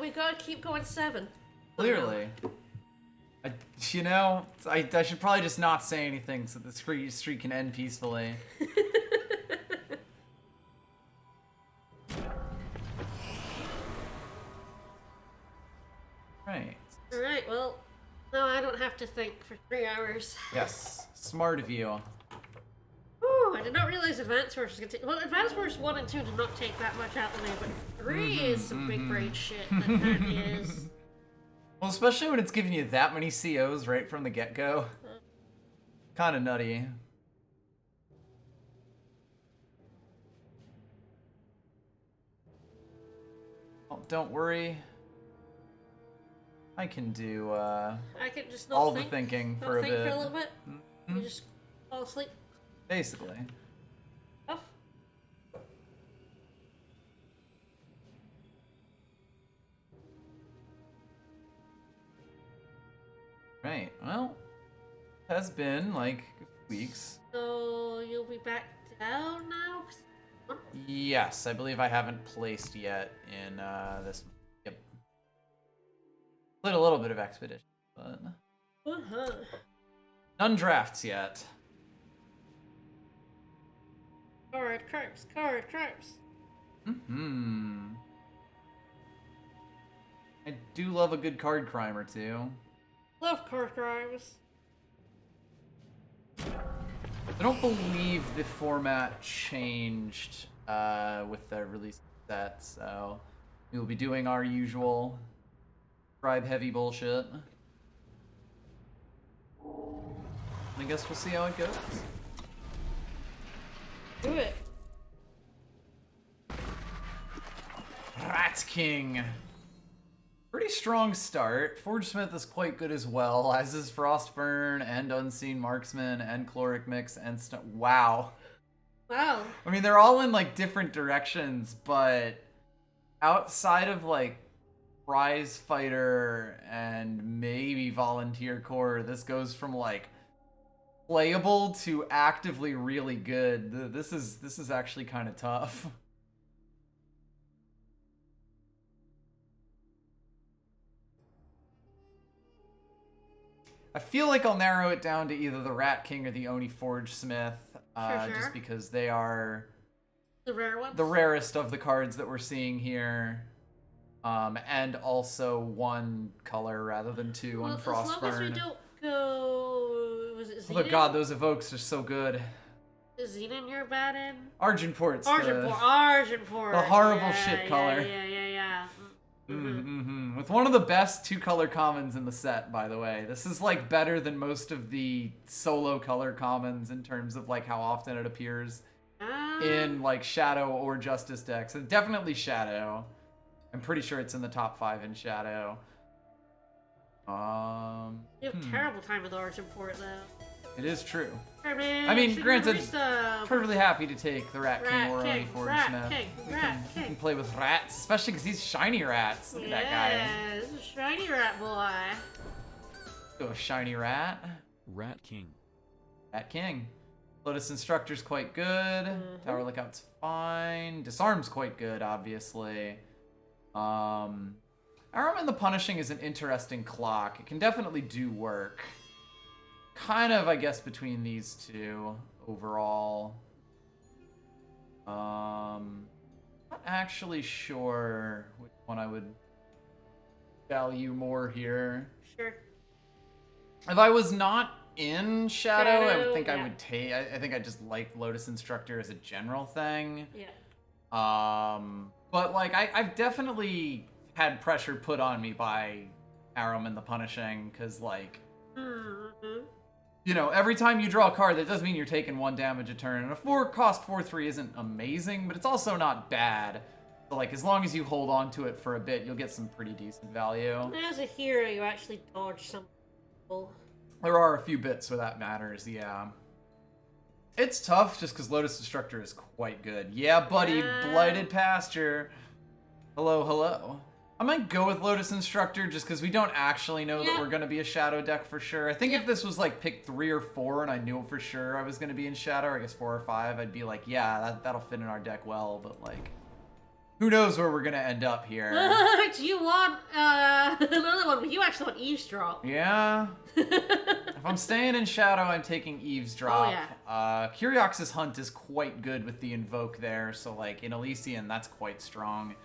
We gotta keep going 7. Clearly. You know, I should probably just not say anything so the streak can end peacefully. Right. Alright, well, now I don't have to think for 3 hours. Yes, smart of you. Ooh, I did not realize Advance Force was gonna take. Well, Advance Force 1 and 2 did not take that much out of me, but 3 is some big brain shit. That is. Well, especially when it's giving you that many COs right from the get-go. Kind of nutty. Oh, don't worry. I can do I can just not all think, the thinking not for a think bit. for a little bit. You just fall asleep. Basically. Oh. Right, well, it has been like weeks. So you'll be back down now? Yes, I believe I haven't placed yet in this. Yep. Played a little bit of Expedition, but none drafts yet. Card traps, card traps. I do love a good card crime or two. Love card traps. I don't believe the format changed with the release set, so we will be doing our usual tribe-heavy bullshit. I guess we'll see how it goes. Do it. Rat King. Pretty strong start. Forge Smith is quite good as well, as is Frostburn and Unseen Marksman and Chloric Mix and wow. Wow. I mean, they're all in like different directions, but outside of like Prize Fighter and maybe Volunteer Corps, this goes from like playable to actively really good. This is actually kind of tough. I feel like I'll narrow it down to either the Rat King or the Oni Forge Smith, Sure. just because they are The rare ones? the rarest of the cards that we're seeing here, and also one color rather than two on Frostburn. As long as we don't go... Was it Xenon? Oh god, those evokes are so good. Is Xenon you're bad in? Argentport's Argentport. the horrible Yeah, shit color. Yeah. With one of the best 2-color commons in the set, by the way. This is like better than most of the solo color commons in terms of like how often it appears in like Shadow or Justice decks. And definitely Shadow. I'm pretty sure it's in the top 5 in Shadow. You have terrible time with Argentport though. It is true. I mean, granted, perfectly happy to take the Rat King or Oni Forge Smith. We can play with rats, especially because he's shiny rats. Look at that guy. Yeah, this is a shiny rat boy. Go a shiny rat. Rat King. Rat King. Lotus Instructor's quite good. Tower Lookout's fine. Disarm's quite good, obviously. Arrow and the Punishing is an interesting clock. It can definitely do work. Kind of, I guess, between these two overall. Not actually sure which one I would value more here. Sure. If I was not in Shadow, I would think yeah. I would take. I think I just like Lotus Instructor as a general thing. Yeah. But like I've definitely had pressure put on me by Arum the Punishing, because like. You know, every time you draw a card, that does mean you're taking 1 damage a turn. And a 4-cost 4/3 isn't amazing, but it's also not bad. So, like, as long as you hold on to it for a bit, you'll get some pretty decent value. As a hero, you actually dodge some people. There are a few bits where that matters, yeah. It's tough just because Lotus Destructor is quite good. Yeah, buddy, Blighted Pasture. Hello, hello. I might go with Lotus Instructor just because we don't actually know that we're going to be a Shadow deck for sure. I think if this was like pick 3 or 4 and I knew for sure I was going to be in Shadow, or I guess 4 or 5, I'd be like, yeah, that'll fit in our deck well. But like, who knows where we're gonna end up here. Do you want another one? You actually want Eavesdrop. Yeah. If I'm staying in Shadow, I'm taking Eavesdrop. Oh, yeah. Curiox's Hunt is quite good with the Invoke there, so, like, in Elysian, that's quite strong.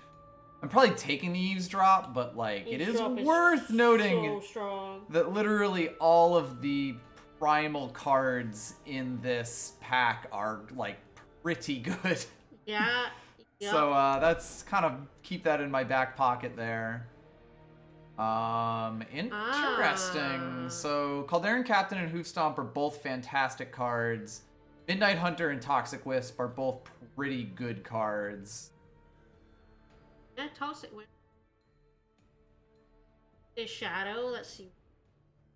I'm probably taking the Eavesdrop, but, like, Eavesdrop it is worth noting so strong. that literally all of the primal cards in this pack are, like, pretty good. Yeah. Yep. So, that's kind of, keep that in my back pocket there. Interesting. So, Caldera Captain and Hoofstomp are both fantastic cards. Midnight Hunter and Toxic Wisp are both pretty good cards. Yeah, Toxic Wisp. Is Shadow, let's see.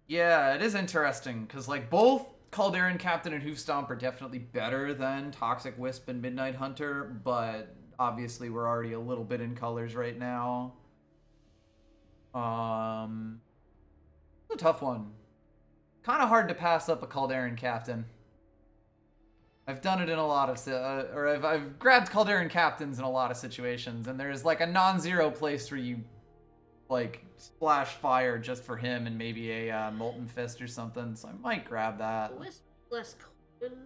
Yeah, it is interesting, because, like, both Caldera Captain and Hoofstomp are definitely better than Toxic Wisp and Midnight Hunter, but obviously we're already a little bit in colors right now. It's a tough one. Kind of hard to pass up a Caldera Captain. I've done it in a lot of, I've grabbed Caldera Captains in a lot of situations, and there's like a non-zero place where you, like, splash fire just for him and maybe a Molten Fist or something, so I might grab that. Wisp less common.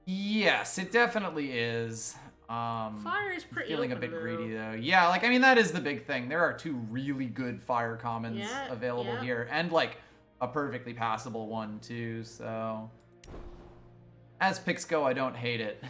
Yes, it definitely is. Fire is pretty feeling a open, bit though. greedy though. Yeah, like, I mean, that is the big thing. There are two really good fire commons available here, and like a perfectly passable one too. So, as picks go, I don't hate it.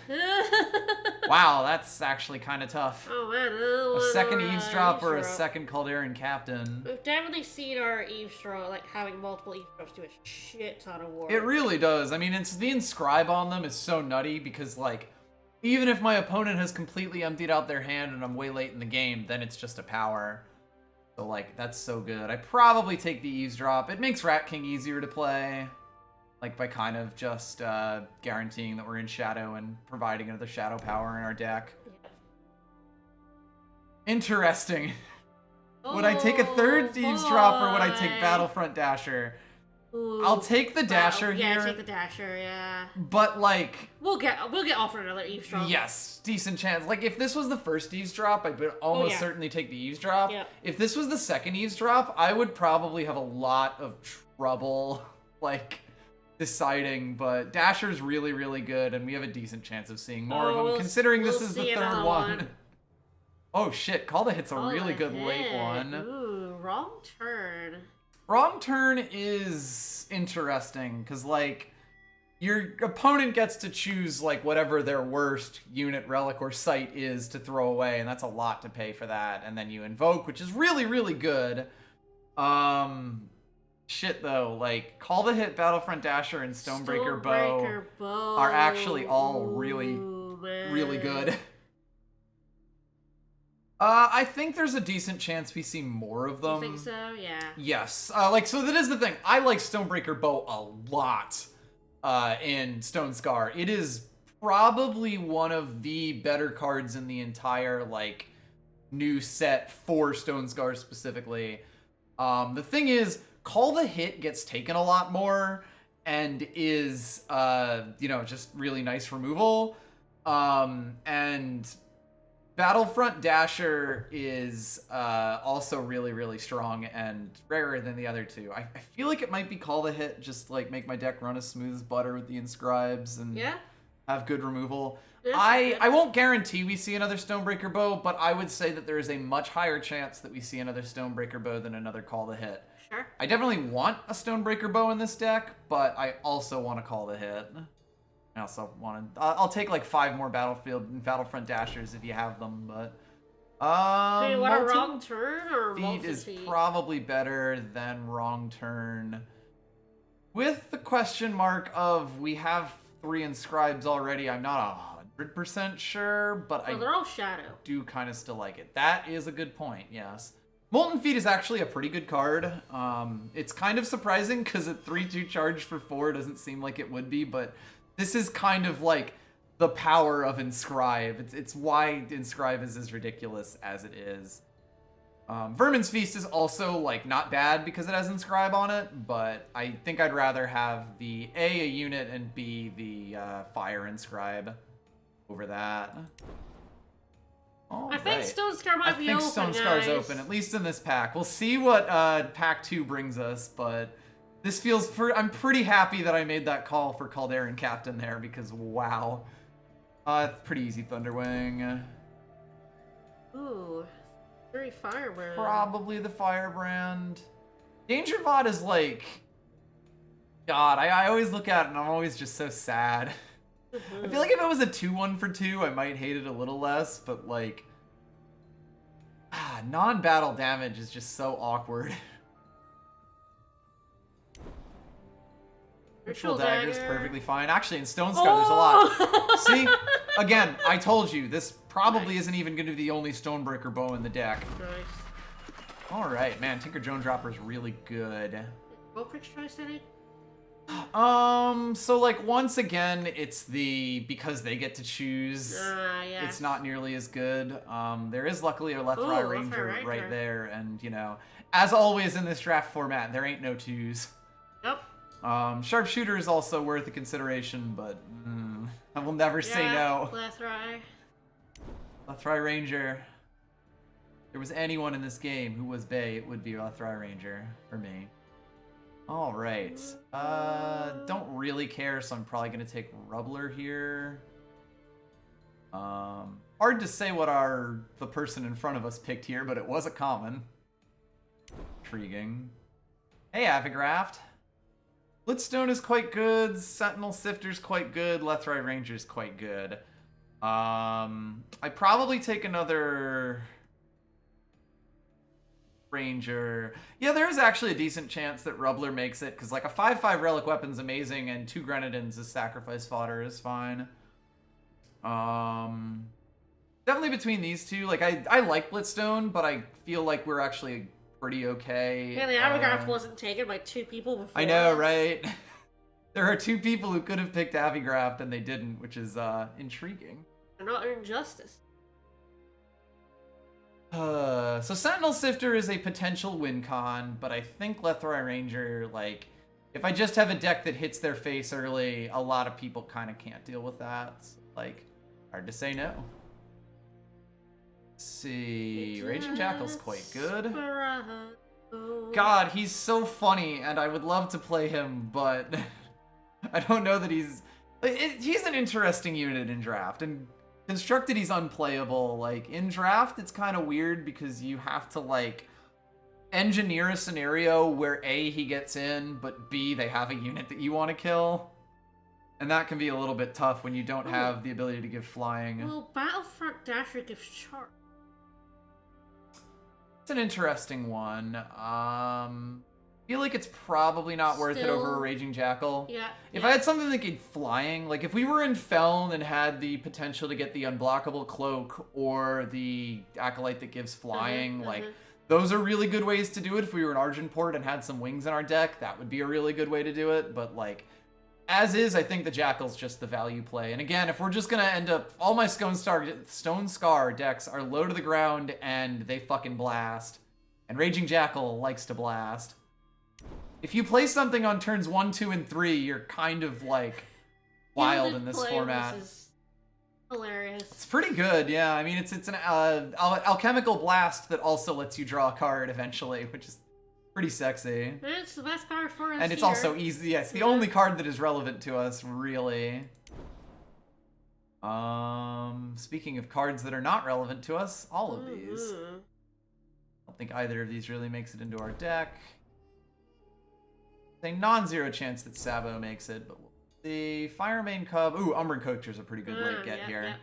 Wow, that's actually kind of tough. Oh man, A second Eavesdrop or a second Caldera Captain. We've definitely seen our Eavesdrop, like, having multiple Eavesdrops do a shit ton of work. It really does. I mean, it's the inscribe on them is so nutty because, like, even if my opponent has completely emptied out their hand and I'm way late in the game, then it's just a power. So, like, that's so good. I probably take the Eavesdrop. It makes Rat King easier to play, like, by kind of just guaranteeing that we're in Shadow and providing another Shadow power in our deck. Yeah. Interesting. Would I take a third Eavesdrop or would I take Battlefront Dasher? Ooh, I'll take the Dasher here. Yeah, take the Dasher, yeah. But, like, We'll get offered another Eavesdrop. yes, decent chance. Like, if this was the first Eavesdrop, I would almost certainly take the Eavesdrop. Yeah. If this was the second Eavesdrop, I would probably have a lot of trouble, like, deciding. But Dasher's really, really good, and we have a decent chance of seeing more of them, considering this is the third one. Oh, shit. Call the Hit's a really good late one. Ooh, wrong turn. Wrong turn is interesting, because, like, your opponent gets to choose, like, whatever their worst unit, relic, or site is to throw away, and that's a lot to pay for that. And then you invoke, which is really, really good. Shit, though. Like, Call the Hit, Battlefront Dasher, and Stonebreaker Bow are actually all really, really good. I think there's a decent chance we see more of them. You think so? Yeah. Yes. Like, so that is the thing. I like Stonebreaker Bow a lot in Stone Scar. It is probably one of the better cards in the entire, like, new set for Stone Scar specifically. The thing is, Call the Hit gets taken a lot more and is, you know, just really nice removal. And Battlefront Dasher is also really, really strong and rarer than the other two. I feel like it might be Call the Hit, just like make my deck run as smooth as butter with the inscribes and have good removal. I won't guarantee we see another Stonebreaker Bow, but I would say that there is a much higher chance that we see another Stonebreaker Bow than another Call the Hit. Sure. I definitely want a Stonebreaker Bow in this deck, but I also want to Call the Hit. I also want to. I'll take like 5 more Battlefront Dashers if you have them, but. Do you want a Wrong Turn or Feet is probably better than Wrong Turn. With the question mark of we have 3 inscribes already, I'm not 100% sure, but they're all Shadow. Do kind of still like it. That is a good point. Yes. Molten Feet is actually a pretty good card. It's kind of surprising because at 3/2 charge for 4 doesn't seem like it would be, but this is kind of like the power of Inscribe. It's why Inscribe is as ridiculous as it is. Vermin's Feast is also, like, not bad because it has Inscribe on it, but I think I'd rather have the A unit, and B, the Fire Inscribe over that. All I think right. Stone Scar might be open, Stone Scar's guys. open, at least in this pack. We'll see what pack 2 brings us, but this feels... I'm pretty happy that I made that call for Calderon Captain there, because wow. It's pretty easy Thunderwing. Ooh. 3 Firebrand. Probably the Firebrand. Danger Bot is like... God, I always look at it and I'm always just so sad. I feel like if it was a 2-1 for 2, I might hate it a little less, but like... non-battle damage is just so awkward. Ritual Dagger is perfectly fine. Actually, in Stone Scar, there's a lot. See? Again, I told you, this probably isn't even going to be the only Stonebreaker bow in the deck. Nice. Alright, man, Tinker Drone Dropper is really good. What Prick's Choice any? So like once again, it's the because they get to choose. Yes. It's not nearly as good. There is luckily a Left Eye Ranger right there, and you know, as always in this draft format, there ain't no 2s. Nope. Sharpshooter is also worth a consideration, but I will never say no. Left Eye. Left Eye Ranger. If there was anyone in this game who was Bay, it would be Left Eye Ranger for me. All right. Don't really care, so I'm probably gonna take Rubbler here. Hard to say what the person in front of us picked here, but it was a common. Intriguing. Hey, Avigraft. Blitzstone is quite good. Sentinel Sifter's quite good. Left Eye Ranger's quite good. I'd probably take another Ranger. Yeah, there is actually a decent chance that Rubbler makes it, because like a 5/5 Relic Weapon's amazing, and 2 Grenadins as sacrifice fodder is fine. Definitely between these two. Like, I like Blitzstone, but I feel like we're actually pretty okay. Yeah, the Avigraft wasn't taken by 2 people before. I know, right? There are 2 people who could have picked Avigraft, and they didn't, which is intriguing. Not injustice. So Sentinel Sifter is a potential win con, but I think Left Eye Ranger, like, if I just have a deck that hits their face early, a lot of people kind of can't deal with that. So, like, hard to say no. Let's see, Raging Jackal's quite good. God, he's so funny, and I would love to play him, but I don't know that he's an interesting unit in draft, and constructed he's unplayable. Like, in draft, it's kind of weird because you have to, like, engineer a scenario where A, he gets in, but B, they have a unit that you want to kill. And that can be a little bit tough when you don't have the ability to give flying. Well, Battlefront Dasher gives charge. It's an interesting one. I feel like it's probably not worth it over a Raging Jackal. Yeah. If I had something that gave flying, like if we were in Feln and had the potential to get the unblockable cloak or the Acolyte that gives flying, like those are really good ways to do it. If we were in Argenport and had some wings in our deck, that would be a really good way to do it. But like, as is, I think the Jackal's just the value play. And again, if we're just gonna end up, all my Stone Scar decks are low to the ground and they fucking blast. And Raging Jackal likes to blast. If you play something on turns 1, 2, and 3, you're kind of like wild in this format. Is hilarious. It's pretty good, yeah. I mean, it's an alchemical blast that also lets you draw a card eventually, which is pretty sexy. It's the best card for us. And it's also easy. Yeah, it's the only card that is relevant to us, really. Speaking of cards that are not relevant to us, all of these. I don't think either of these really makes it into our deck. A non-zero chance that Sabo makes it, but we'll see. Firemane Cub. Ooh, Umbran Coacher's a pretty good late get here.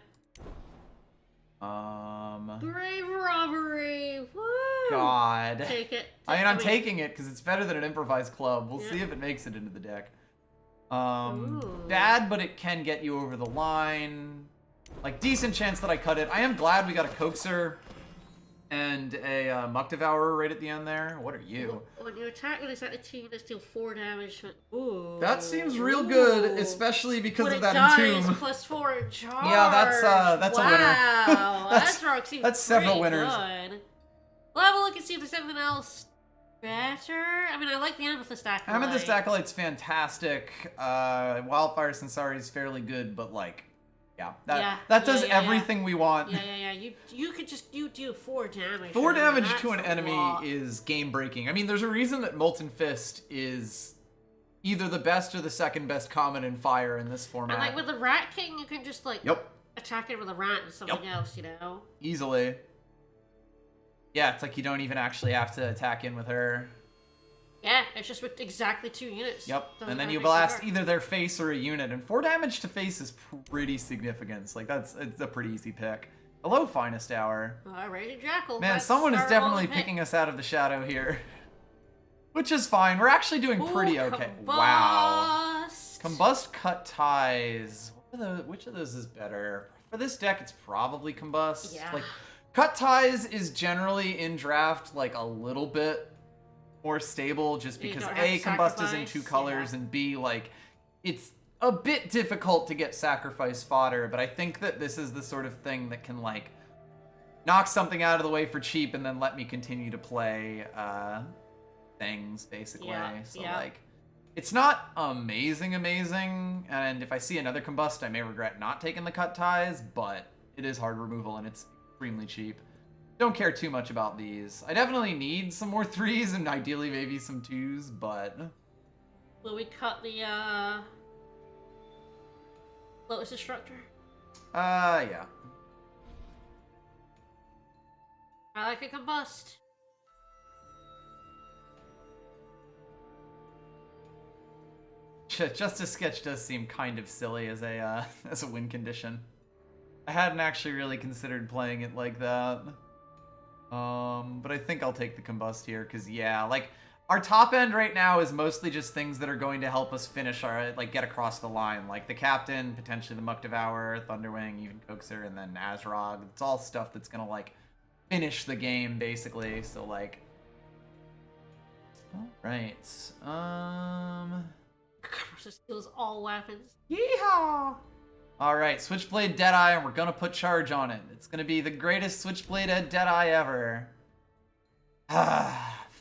Grave Robbery. Woo! God. Take it. I mean, I'm taking it because it's better than an improvised club. We'll see if it makes it into the deck. Bad, but it can get you over the line. Like, decent chance that I cut it. I am glad we got a Coaxer and a Muck Devourer right at the end there. What are you? When you attack with this at the team, let's deal 4 damage. Ooh. That seems real good, especially because of that entomb. Plus 4 in charge. Yeah, that's a winner. Wow, that's several winners. Good. We'll have a look and see if there's something else better. I mean, I like the Amethyst Acolyte. Amethyst Acolyte's fantastic. Wildfire Sensari is fairly good, but like, Yeah, Yeah, that does yeah. everything we want. Yeah. You could just do 4 damage. 4 damage That's to an a enemy lot. is game breaking. I mean, there's a reason that Molten Fist is either the best or the second best common in fire in this format. And like with the Rat King, you can just like Yep. attack it with a rat and something else, you know? Easily. Yeah, it's like you don't even actually have to attack in with her. Yeah, it's just with exactly 2 units. Yep, Doesn't and then kinda you make it blast hard. either their face or a unit, and 4 damage to face is pretty significant. Like, it's a pretty easy pick. Hello, Finest Hour. Alrighty, Jackal. Man, Let's someone is start definitely rolling picking us out of the shadow here. Which is fine. We're actually doing pretty okay. Combust. Wow. Combust, Cut Ties. Which of those is better? For this deck, it's probably Combust. Yeah. Like, Cut Ties is generally in draft like a little bit more stable just You because don't have A, to Combust is in sacrifice, 2 colors, yeah. and B, like, it's a bit difficult to get sacrifice fodder, but I think that this is the sort of thing that can, like, knock something out of the way for cheap and then let me continue to play things, basically. So, like, it's not amazing, and if I see another Combust, I may regret not taking the Cut Ties, but it is hard removal and it's extremely cheap. Don't care too much about these. I definitely need some more 3s and ideally maybe some 2s, but... Will we cut the, Lotus Destructor? Yeah. I like a Combust. Justice Sketch does seem kind of silly as a win condition. I hadn't actually really considered playing it like that. But I think I'll take the Combust here, because, yeah, like, our top end right now is mostly just things that are going to help us finish our, like, get across the line. Like the Captain, potentially the Muck Devourer, Thunderwing, even Coaxer, and then Azrog. It's all stuff that's gonna, like, finish the game, basically. So, like... Alright. Just steals all weapons. Yeehaw! Alright, Switchblade Deadeye, and we're gonna put charge on it. It's gonna be the greatest Switchblade Deadeye ever.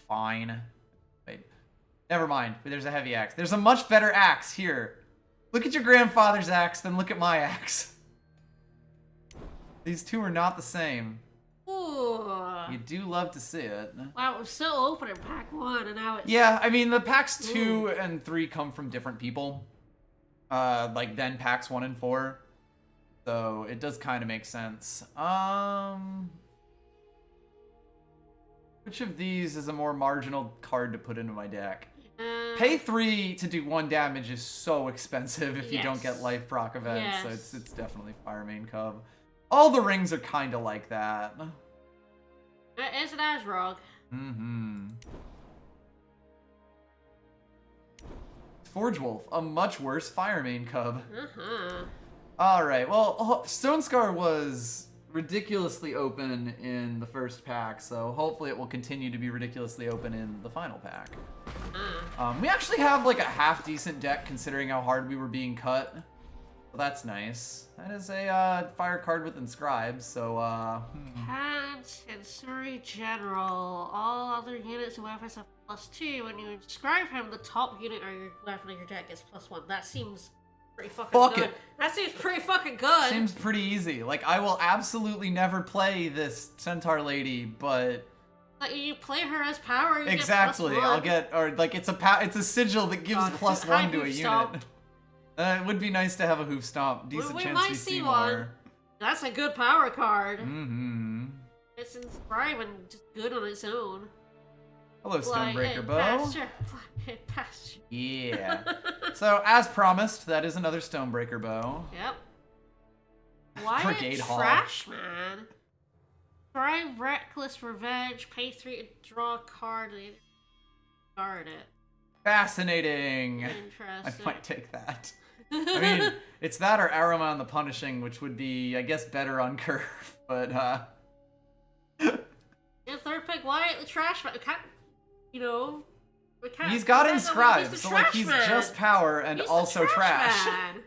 Fine. Wait. Never mind. There's a heavy axe. There's a much better axe here. Look at your grandfather's axe, then look at my axe. These two are not the same. Ooh. You do love to see it. Wow, it was so open in pack 1, and now it's... Yeah, I mean, the packs 2 and 3 come from different people. Like, then packs 1 and 4. So, it does kind of make sense. Which of these is a more marginal card to put into my deck? Pay 3 to do 1 damage is so expensive if you don't get life proc events, so it's definitely Fire Main Cub. All the rings are kind of like that. It's an Azrog. Mm-hmm. Forge Wolf, a much worse Fire Main Cub. Uh-huh. Alright, well, Stone Scar was ridiculously open in the first pack, so hopefully it will continue to be ridiculously open in the final pack. We actually have like a half-decent deck considering how hard we were being cut. Well, that's nice. That is a fire card with Inscribe, so Pants and Surrey General. All other units and weapons have +2. When you inscribe him, the top unit or your weapon of your deck gets +1. That seems pretty fucking Fuck good. it. That seems pretty fucking good. seems pretty easy. Like, I will absolutely never play this Centaur lady, but... Like, you play her as power, you Exactly, get +1. I'll get, or like, it's a sigil that gives +1 to a unit. It would be nice to have a hoof stomp. Decent We chance might we see see one. more. That's a good power card. Mm-hmm. It's inscribe and just good on its own. Hello, Stonebreaker Bow. Pasture. Pasture. Yeah. So, as promised, that is another Stonebreaker Bow. Yep. Why Brigade a Hall. trash man? Try Reckless Revenge, pay 3 to draw a card and guard it. Fascinating. Interesting. I might take that. I mean, it's that or Aramon the Punishing, which would be, I guess, better on curve, but, And third pick, Wyatt the trash man. We can't, you know, we can't. He's got he's Inscribe, the so, like, trash he's man. just power and He's also the trash. man.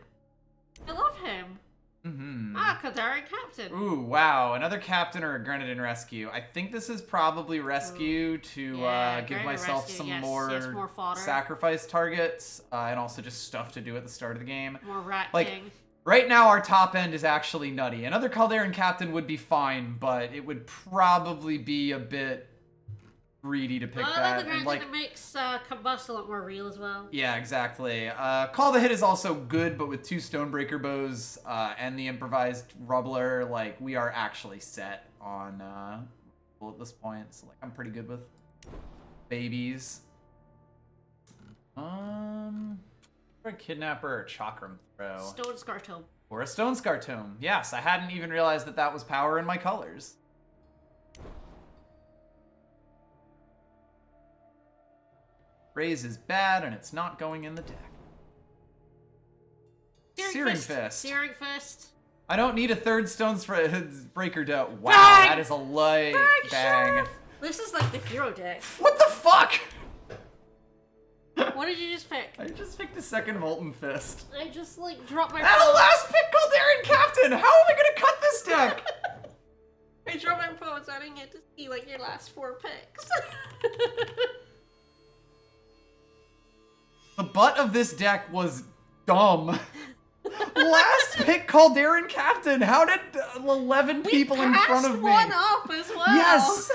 I love him. Mm-hmm. Kadarin Captain. Ooh, wow. Another Captain or a Grenadin Rescue. I think this is probably Rescue to give Grenadin myself Rescue, some yes, more, yes, more fodder. sacrifice targets, and also just stuff to do at the start of the game. More Rat Like, King. Right now, our top end is actually nutty. Another Calderan Captain would be fine, but it would probably be a bit greedy to pick that. And like, it makes Combust a lot more real as well. Yeah, exactly. Call the Hit is also good, but with 2 Stonebreaker bows and the improvised Rubbler, like, we are actually set on at this point. So, like, I'm pretty good with babies. A Kidnapper or Chakram Throw. Stone Scar Tome. Or a Stone Scar Tome. Yes, I hadn't even realized that that was power in my colors. Raise is bad, and it's not going in the deck. Searing Fist. Searing Fist. I don't need a 3rd Stone Breaker deck. Wow, Bang! that is a light bang. This is like the hero deck. What the fuck? What did you just pick? I just picked a 2nd Molten Fist. I just, like, dropped my And a last pick Calderan Captain! How am I gonna cut this deck? I dropped my phone so I didn't get to see, like, your last 4 picks. The butt of this deck was dumb. Last pick Calderan Captain! How did 11 people in front of me? We passed one up as well! Yes!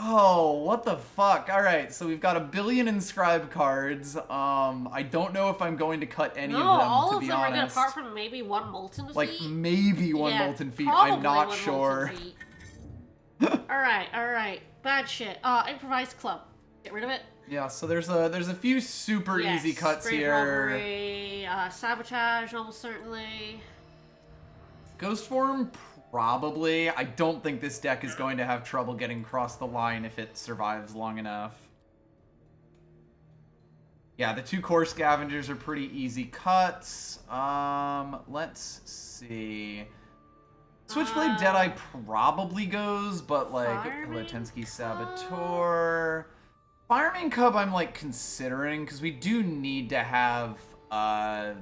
Oh, what the fuck? Alright, so we've got a billion inscribed cards. I don't know if I'm going to cut any of them, all to of be them honest. are good, apart from maybe 1 Molten Feet. Like, maybe one Molten Feet, probably I'm not 1 sure. Alright. Bad shit. Improvised Club. Get rid of it. Yeah, so there's a few super easy cuts Grave here. Robbery, Sabotage, almost certainly. Ghost Form, probably. I don't think this deck is going to have trouble getting across the line if it survives long enough. Yeah, the 2 Core Scavengers are pretty easy cuts. Let's see. Switchblade Deadeye probably goes, but like Latensky Saboteur. Fireman Cub I'm like considering, because we do need to have at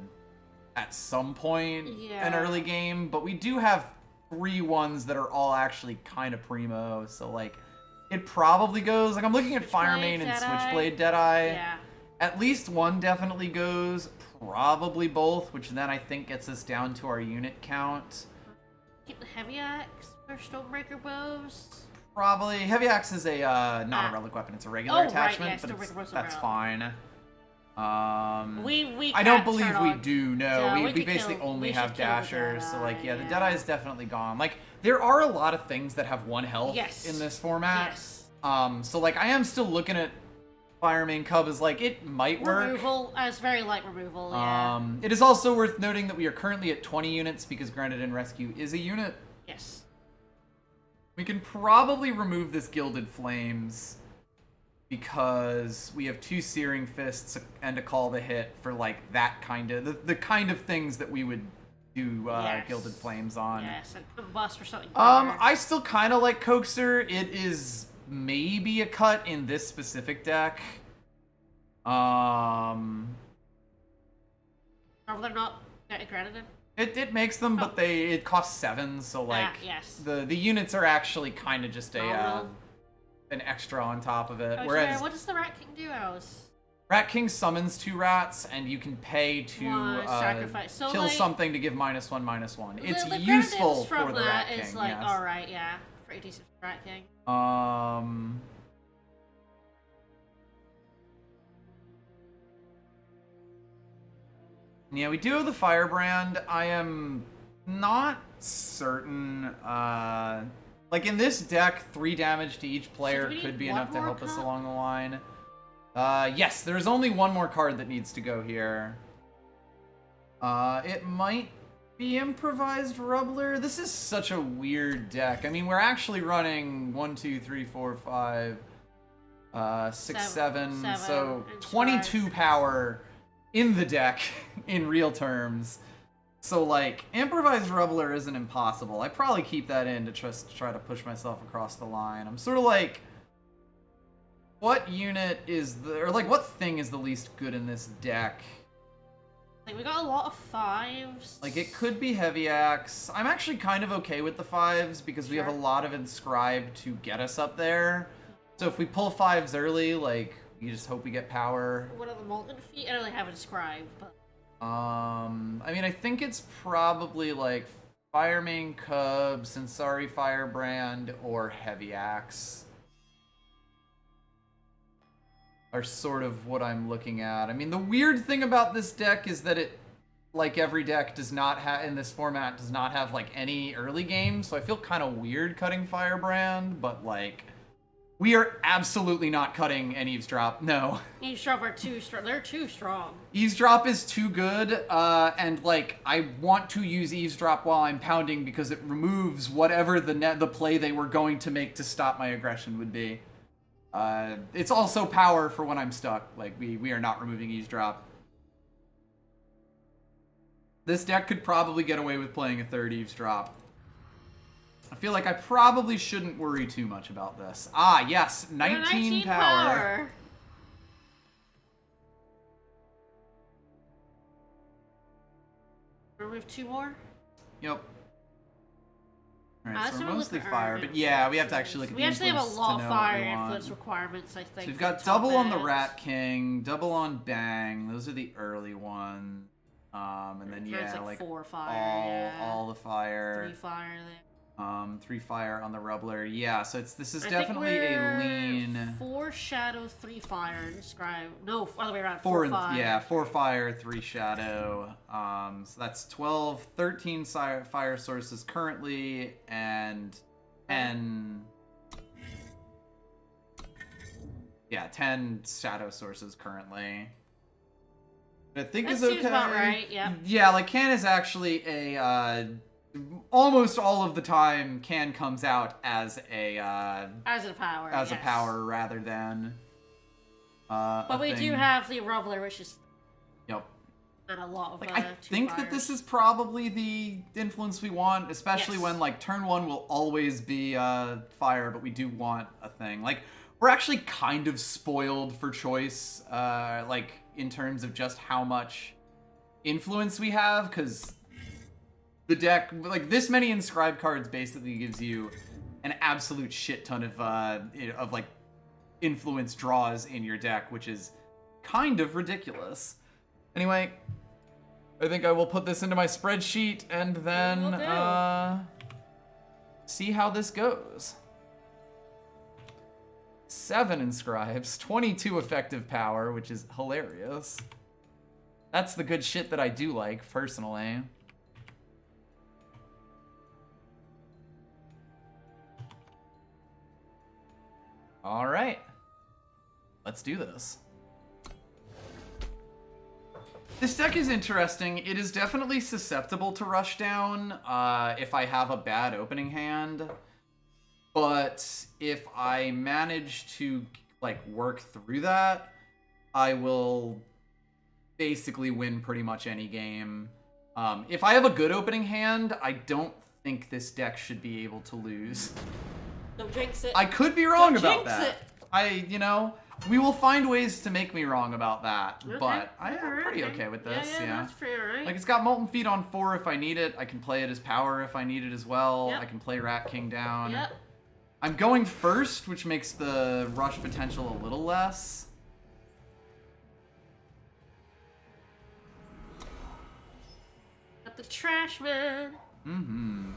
some point an early game, but we do have 3 ones that are all actually kind of primo, so like it probably goes. Like I'm looking at Firemane and Switchblade Deadeye. Yeah. At least one definitely goes, probably both, which then I think gets us down to our unit count. Keep the Heavy Axe or Stonebreaker Bows. Probably. Heavy Axe is a not a relic weapon, it's a regular attachment, right, yeah, but that's fine. We I don't believe we do, no. Yeah, we basically only have dashers, so like, yeah, the Deadeye is definitely gone. Like, there are a lot of things that have 1 health in this format. Yes. So like, I am still looking at Firemane Cub as like, it might work. Removal, as very light removal, yeah. It is also worth noting that we are currently at 20 units because Grounded and Rescue is a unit. Yes. We can probably remove this Gilded Flames because we have 2 Searing Fists and a Call the Hit for like that kind of the kind of things that we would do Gilded Flames on. Yes, and Combust or something. I still kind of like Coaxer. It is maybe a cut in this specific deck. Are they not granted? It makes them, but it costs 7, so like the units are actually kind of just an extra on top of it. Whereas what does the Rat King do? Rat King summons 2 rats, and you can pay to sacrifice. So, kill like, something to give -1/-1. It's the useful for from the Rat King. Is like, yes. all right, yeah, pretty decent for Rat King. Yeah, we do have the Firebrand. I am not certain. Like in this deck, 3 damage to each player could be enough to help us along the line. Yes, there's only 1 more card that needs to go here. It might be Improvised Rubbler. This is such a weird deck. I mean, we're actually running 1, 2, 3, 4, 5, 6, 7, so 22 power in the deck in real terms. So like, Improvised Rubbler isn't impossible. I probably keep that in to try to push myself across the line. I'm sort of like, what unit is what thing is the least good in this deck? Like, we got a lot of 5s. Like, it could be Heavy Axe. I'm actually kind of okay with the 5s because we have a lot of Inscribe to get us up there. So if we pull 5s early, like, you just hope we get power. What are the Molten Feet? I don't really have Inscribe, but... I mean, I think it's probably like Firemane Cub, Sensari Firebrand, or Heavy Axe are sort of what I'm looking at. I mean, the weird thing about this deck is that it, like every deck, does not have in this format does not have like any early game, so I feel kind of weird cutting Firebrand, but like we are absolutely not cutting an Eavesdrop. No. Eavesdrop are too strong. They're too strong. Eavesdrop is too good, and like I want to use Eavesdrop while I'm pounding because it removes whatever the play they were going to make to stop my aggression would be. It's also power for when I'm stuck. Like we are not removing Eavesdrop. This deck could probably get away with playing a third Eavesdrop. I feel like I probably shouldn't worry too much about this. Ah, yes, 19 power. Remove 2 more? Yep. Alright, so we're mostly at fire, but yeah, we have to actually look at the influence. We actually have a lot of fire influence influence requirements, I think. So we've got double on the Rat King, double on Bang. Those are the early ones. And then yeah, like 4 fire, all the fire. 3 fire there. 3 fire on the Rubbler. Yeah, so this is definitely a lean. 4 shadow, 3 fire, and scribe. No, other way around. 4 fire. Yeah, 4 fire, 3 shadow. So that's 12, 13 fire sources currently, and 10. Yeah, 10 shadow sources currently. I think is okay. About right, yeah. Yeah, like Can is actually a almost all of the time Can comes out as a power rather than but we do have the Rubbler, which is yep. Not a lot of like, I think that this is probably the influence we want, especially when like turn 1 will always be fire, but we do want a thing. Like we're actually kind of spoiled for choice, like in terms of just how much influence we have, because the deck, like this many inscribed cards basically gives you an absolute shit ton of like influence draws in your deck, which is kind of ridiculous. Anyway, I think I will put this into my spreadsheet and then see how this goes. 7 inscribes, 22 effective power, which is hilarious. That's the good shit that I do like, personally. All right, let's do this. This deck is interesting. It is definitely susceptible to rushdown if I have a bad opening hand. But if I manage to like work through that, I will basically win pretty much any game. If I have a good opening hand, I don't think this deck should be able to lose. Don't jinx it. I could be wrong Don't about jinx that. it. You know, we will find ways to make me wrong about that. Okay. But I'm pretty okay with this. Yeah, that's fair, right? Like it's got Molten Feet on 4 if I need it. I can play it as power if I need it as well. Yep. I can play Rat King down. Yep. I'm going first, which makes the rush potential a little less. Got the Trash Man. Mm-hmm.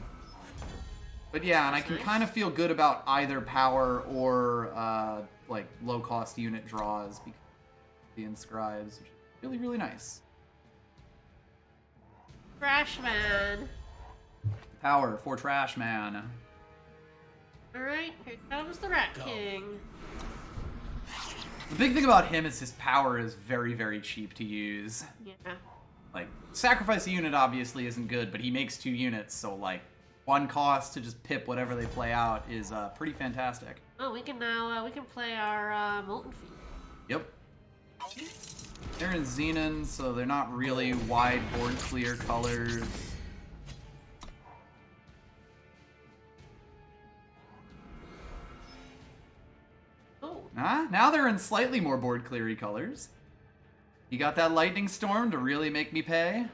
But yeah, and I can kind of feel good about either power or like low-cost unit draws because of the inscribes, which is really, really nice. Trash Man. Power for Trash Man. Alright, here comes the Rat King. The big thing about him is his power is very, very cheap to use. Yeah. Like, sacrifice a unit obviously isn't good, but he makes 2 units, so like, 1 cost to just pip whatever they play out is pretty fantastic. Oh, we can now, we can play our Molten Feet. Yep. They're in Xenon, so they're not really wide board clear colors. Oh. Now they're in slightly more board cleary colors. You got that Lightning Storm to really make me pay?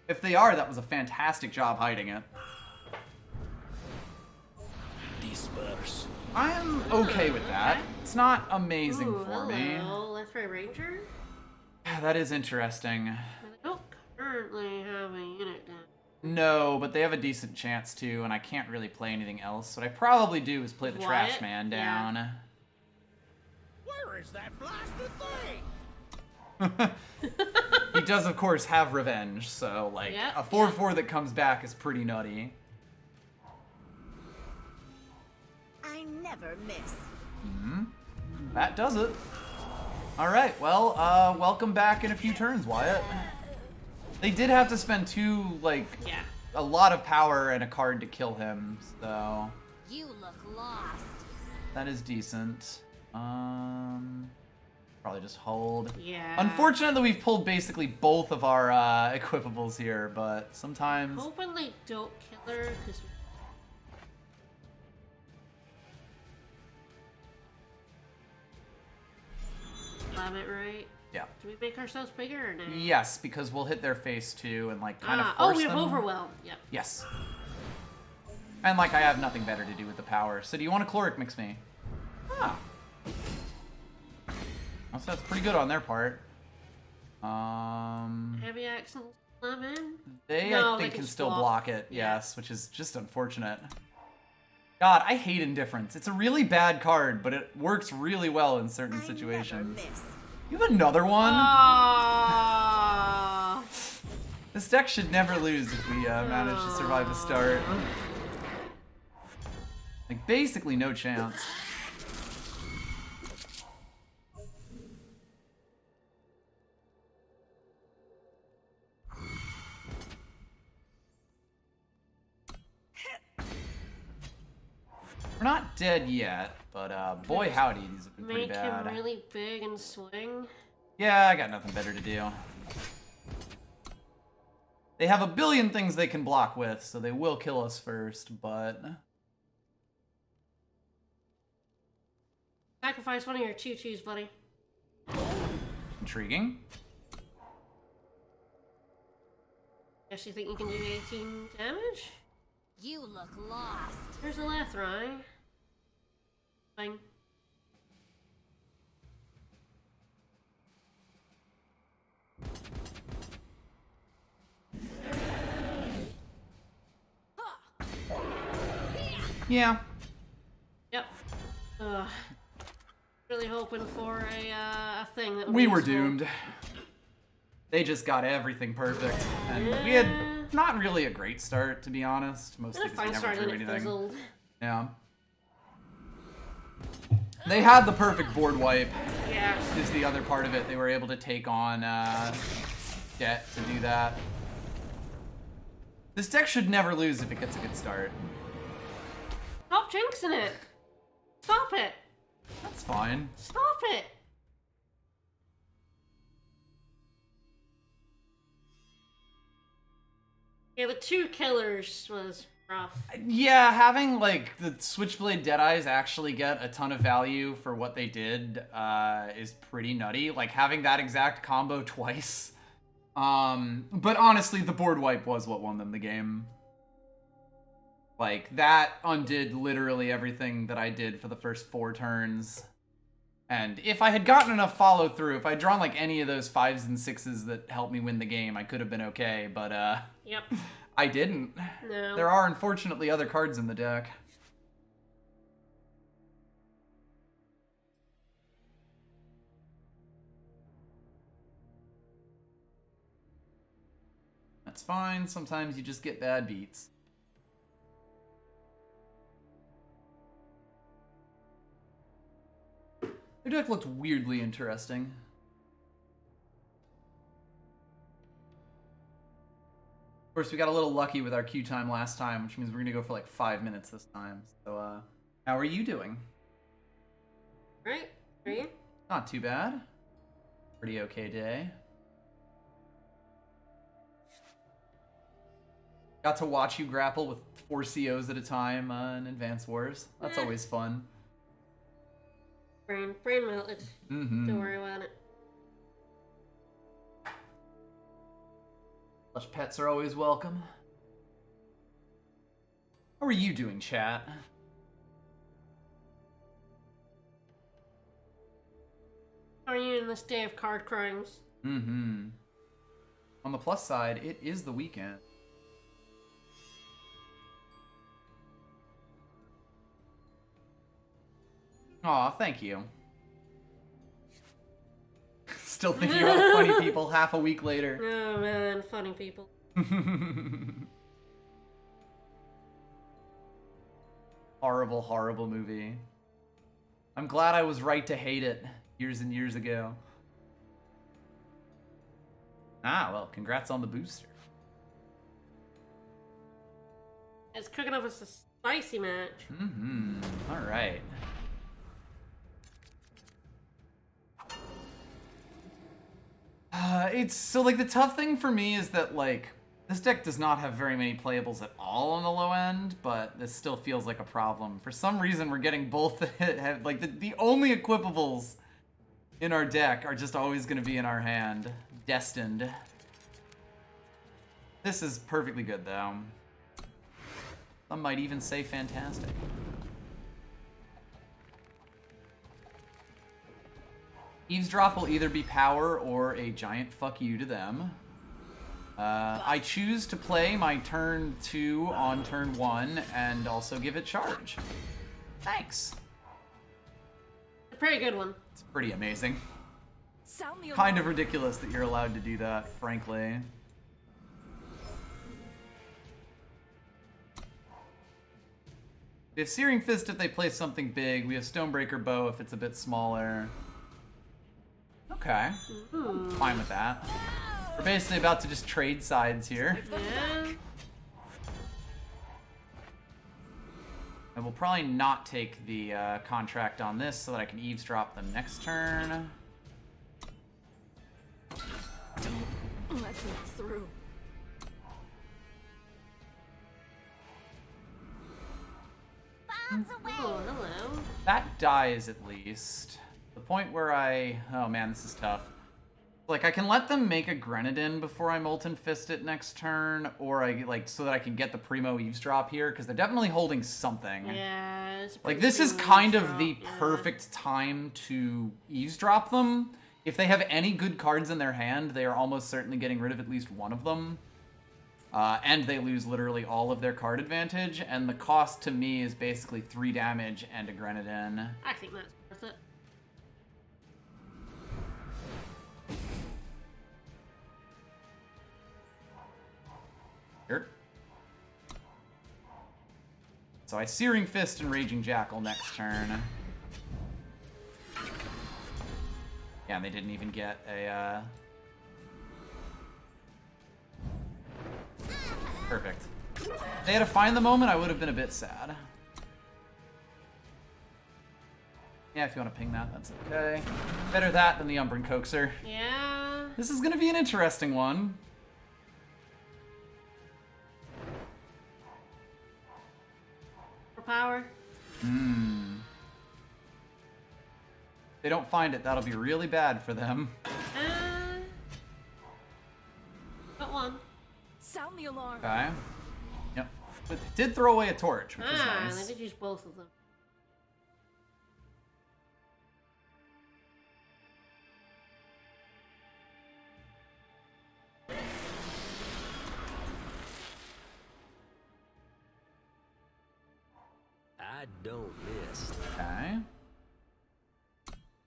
If they are, that was a fantastic job hiding it. Disperse. I am okay with that. Okay. It's not amazing Ooh, for me. hello, Let's Try Ranger. Yeah, that is interesting. I don't currently have a unit down. No, but they have a decent chance to, and I can't really play anything else. What I probably do is play the Trash Man down. Yeah. Where is that blasted thing? He does, of course, have revenge, so, like, Yep, a 4/4 that comes back is pretty nutty. I never miss. That does it. Alright, well, welcome back in a few turns, Wyatt. They did have to spend a lot of power and a card to kill him, so... You look lost. That is decent. Probably just hold. Yeah. Unfortunately, we've pulled basically both of our equipables here, but sometimes... Hoping they don't kill her, because... Love it, right? Yeah. Do we make ourselves bigger or no? Yes, because we'll hit their face too and like kind of force oh, we have them. overwhelm. Yep. Yes. And like I have nothing better to do with the power. So do you want to caloric mix me? Ah. So that's pretty good on their part. Heavy accent lemon? They No, I they think can can still swap. block it. Yeah. Yes, which is just unfortunate. God, I hate indifference. It's a really bad card, but it works really well in certain I situations. never miss. You have another one? Ah. This deck should never lose if we manage to survive the start. Like, basically no chance. We're not dead yet, but boy howdy, these have been pretty Make bad. him really big and swing. Yeah, I got nothing better to do. They have a billion things they can block with, so they will kill us first, but... Sacrifice one of your choo-choos, buddy. Intriguing. Guess you think you can do 18 damage? You look lost. Here's a Lathrai. Bang. Yeah. Yep. Ugh. Really hoping for a thing that We were useful. doomed. They just got everything perfect. And we had not really a great start, to be honest. Mostly Had a because we fine never start drew and it anything. fizzled. Yeah. They had the perfect board wipe, Yeah. is the other part of it. They were able to take on debt to do that. This deck should never lose if it gets a good start. Stop jinxing it. Stop it. That's fine. Stop it. Yeah, the 2 killers was rough. Yeah, having like the Switchblade Deadeyes actually get a ton of value for what they did is pretty nutty. Like having that exact combo twice. But honestly, the board wipe was what won them the game. Like that undid literally everything that I did for the first 4 turns. And if I had gotten enough follow through, if I'd drawn like any of those 5s and 6s that helped me win the game, I could have been okay, but Yep. I didn't. No. There are unfortunately other cards in the deck. That's fine. Sometimes you just get bad beats. Their deck looked weirdly interesting. Of course, we got a little lucky with our queue time last time, which means we're gonna go for like 5 minutes this time. So, how are you doing? Right? Are you? Not too bad. Pretty okay day. Got to watch you grapple with 4 COs at a time in Advance Wars. That's always fun. Brain melted. Mm-hmm. Don't worry about it. Plush pets are always welcome. How are you doing, chat? How are you in this day of card crimes? Mm-hmm. On the plus side, it is the weekend. Aw, thank you. Still thinking about the funny people half a week later. Oh man, funny people. Horrible, horrible movie. I'm glad I was right to hate it years and years ago. Ah, well, congrats on the booster. It's cooking up as a spicy match. Mm-hmm. All right. It's so like the tough thing for me is that like this deck does not have very many playables at all on the low end, but this still feels like a problem. For some reason, we're getting both like the only equipables in our deck are just always going to be in our hand, destined. This is perfectly good though. Some might even say fantastic. Eavesdrop will either be power or a giant fuck you to them. I choose to play my turn 2 on turn 1 and also give it charge. Thanks. A pretty good one. It's pretty amazing. Sound the Kind of alarm. ridiculous that you're allowed to do that, frankly. We have Searing Fist if they play something big. We have Stonebreaker Bow if it's a bit smaller. Okay. I'm fine with that. We're basically about to just trade sides here. Yeah. I will probably not take the contract on this so that I can eavesdrop them next turn. Let me through. Oh, hello. That dies at least. The point where oh man, this is tough. Like, I can let them make a Grenadin before I Molten Fist it next turn, or so that I can get the Primo Eavesdrop here, because they're definitely holding something. Yeah. It's a Like, pretty this is smooth kind of drop, the yeah. perfect time to eavesdrop them. If they have any good cards in their hand, they are almost certainly getting rid of at least one of them. And they lose literally all of their card advantage, and the cost to me is basically 3 damage and a Grenadin. I think that's worth it. Sure. So I Searing Fist and Raging Jackal next turn. Yeah, and they didn't even get a, Perfect. If they had to find the moment, I would have been a bit sad. Yeah, if you want to ping that, that's okay. Better that than the Umbran Coaxer. Yeah. This is going to be an interesting one. For power. If they don't find it, that'll be really bad for them. Got one. Sound the alarm. Okay. Yep. But they did throw away a torch, which is Ah, nice. they did use both of them. I don't miss. Okay.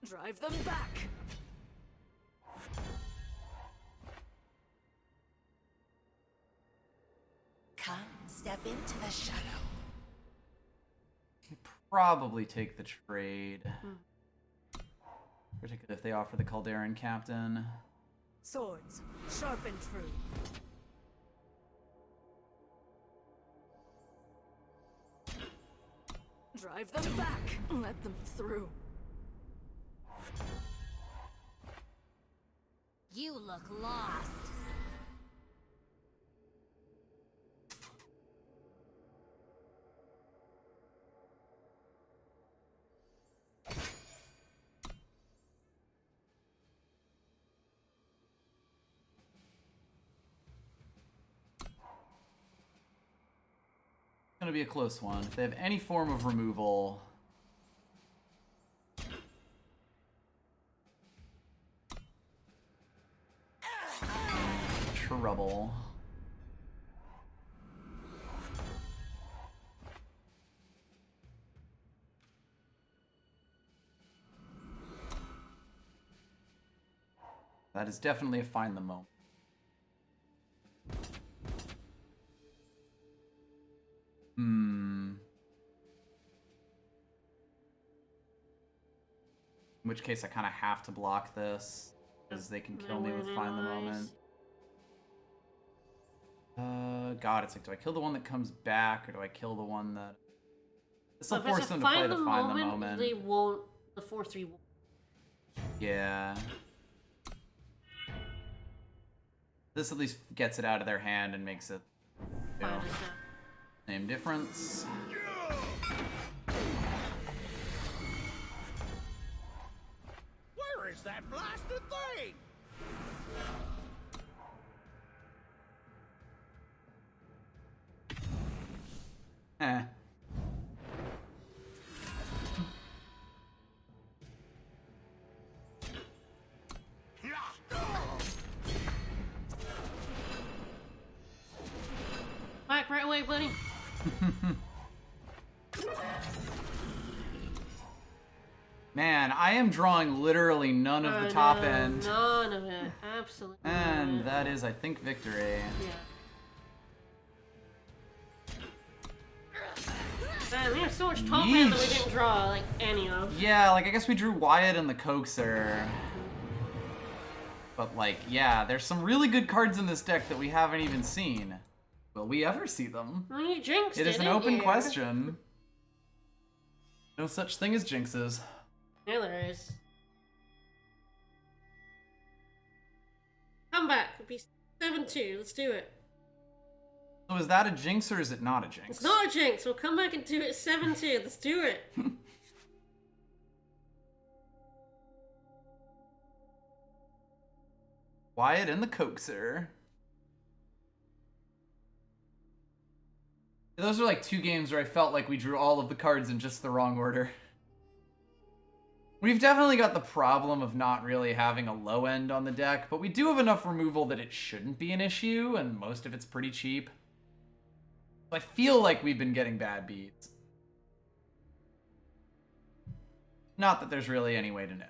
Drive them back. Come, step into the shadow. Probably take the trade. Particularly if they offer the Calderan Captain. Swords, sharp and true. Drive them back. Let them through. You look lost. Gonna be a close one. If they have any form of removal, trouble. That is definitely a find the moment. In which case I kind of have to block this, because they can kill me with find the moment. God, it's like, do I kill the one that comes back, or do I kill the one that... This will force them to play the find the moment. They won't... The 4-3 won't. Yeah. This at least gets it out of their hand and makes it, you know, same difference. Where is that blasted thing? Eh. Back right away, buddy. Man, I am drawing literally none of the top end. None of it. Absolutely. And that is, I think, victory. Yeah. Man, we have so much top end that we didn't draw, like, any of. Yeah, like, I guess we drew Wyatt and the Coaxer. But, like, yeah, there's some really good cards in this deck that we haven't even seen. Will we ever see them? Well, you jinxed It is an open question. No such thing as jinxes. Yeah, there is. Come back. It'll be 7-2. Let's do it. So is that a jinx or is it not a jinx? It's not a jinx. We'll come back and do it 7-2. Let's do it. Wyatt and the Coaxer. Those are like two games where I felt like we drew all of the cards in just the wrong order. We've definitely got the problem of not really having a low end on the deck, but we do have enough removal that it shouldn't be an issue, and most of it's pretty cheap. I feel like we've been getting bad beats. Not that there's really any way to know.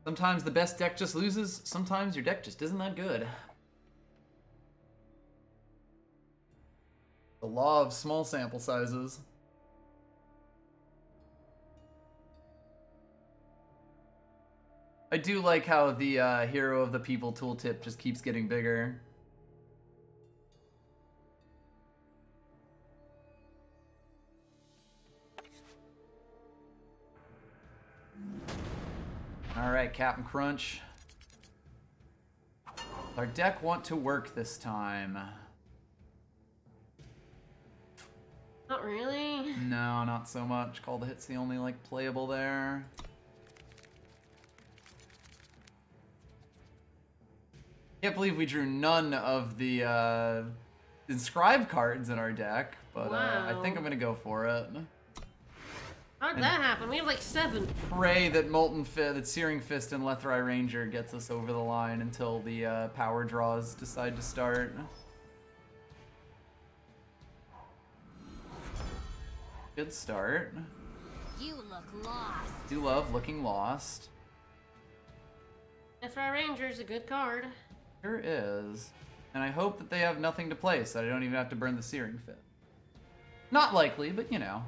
Sometimes the best deck just loses, sometimes your deck just isn't that good. The law of small sample sizes. I do like how the Hero of the People tooltip just keeps getting bigger. Alright, Captain Crunch. Our deck want to work this time. Not really. No, not so much. Call the Hit's the only, like, playable there. Can't believe we drew none of the inscribed cards in our deck, but I think I'm gonna go for it. How did that happen? We have like 7. Pray that that Searing Fist and Lethrai Ranger gets us over the line until the power draws decide to start. Good start. You look lost. Do love looking lost. Lethrai Ranger's a good card. Sure is. And I hope that they have nothing to play so I don't even have to burn the Searing Fist. Not likely, but you know.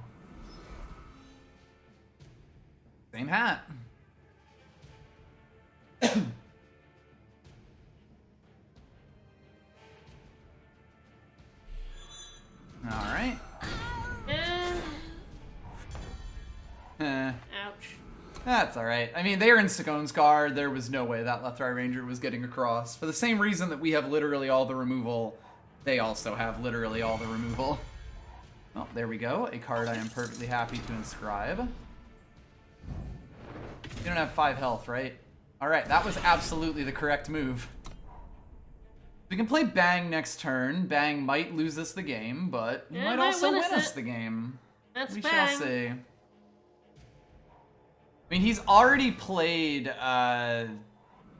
Same hat. Alright. Ouch. That's alright. I mean, they are in Sagone's card. There was no way that Lethrai Ranger was getting across. For the same reason that we have literally all the removal, they also have literally all the removal. Oh, there we go. A card I am perfectly happy to inscribe. You don't have 5 health, right? Alright, that was absolutely the correct move. We can play Bang next turn. Bang might lose us the game, but he Yeah, might might also win win us us it. the game. That's We Bang. shall see. I mean, he's already played,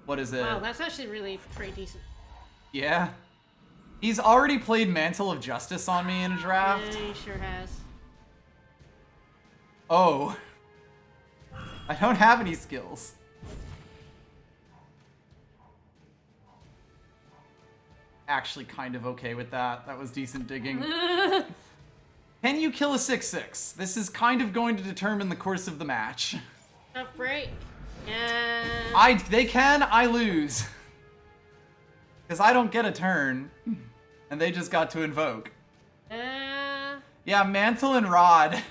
what is it? Wow, that's actually really pretty decent. Yeah. He's already played Mantle of Justice on me in a draft. Yeah, he sure has. Oh. I don't have any skills. Actually kind of okay with that. That was decent digging. Can you kill a 6/6? This is kind of going to determine the course of the match. Tough break. Yeah. They can, I lose. Because I don't get a turn. And they just got to invoke. Yeah, Mantle and Rod.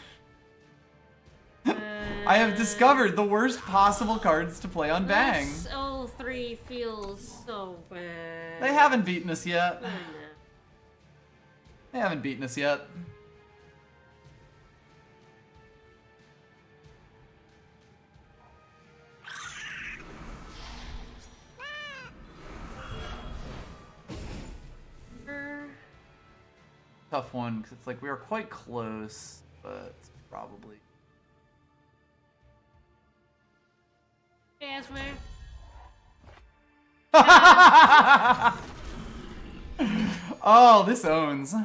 I have discovered the worst possible cards to play on Bang. This 03 feels so bad. They haven't beaten us yet. I know. They haven't beaten us yet. Tough one, because it's like we were quite close, but it's probably... Yes, man. Oh, this owns.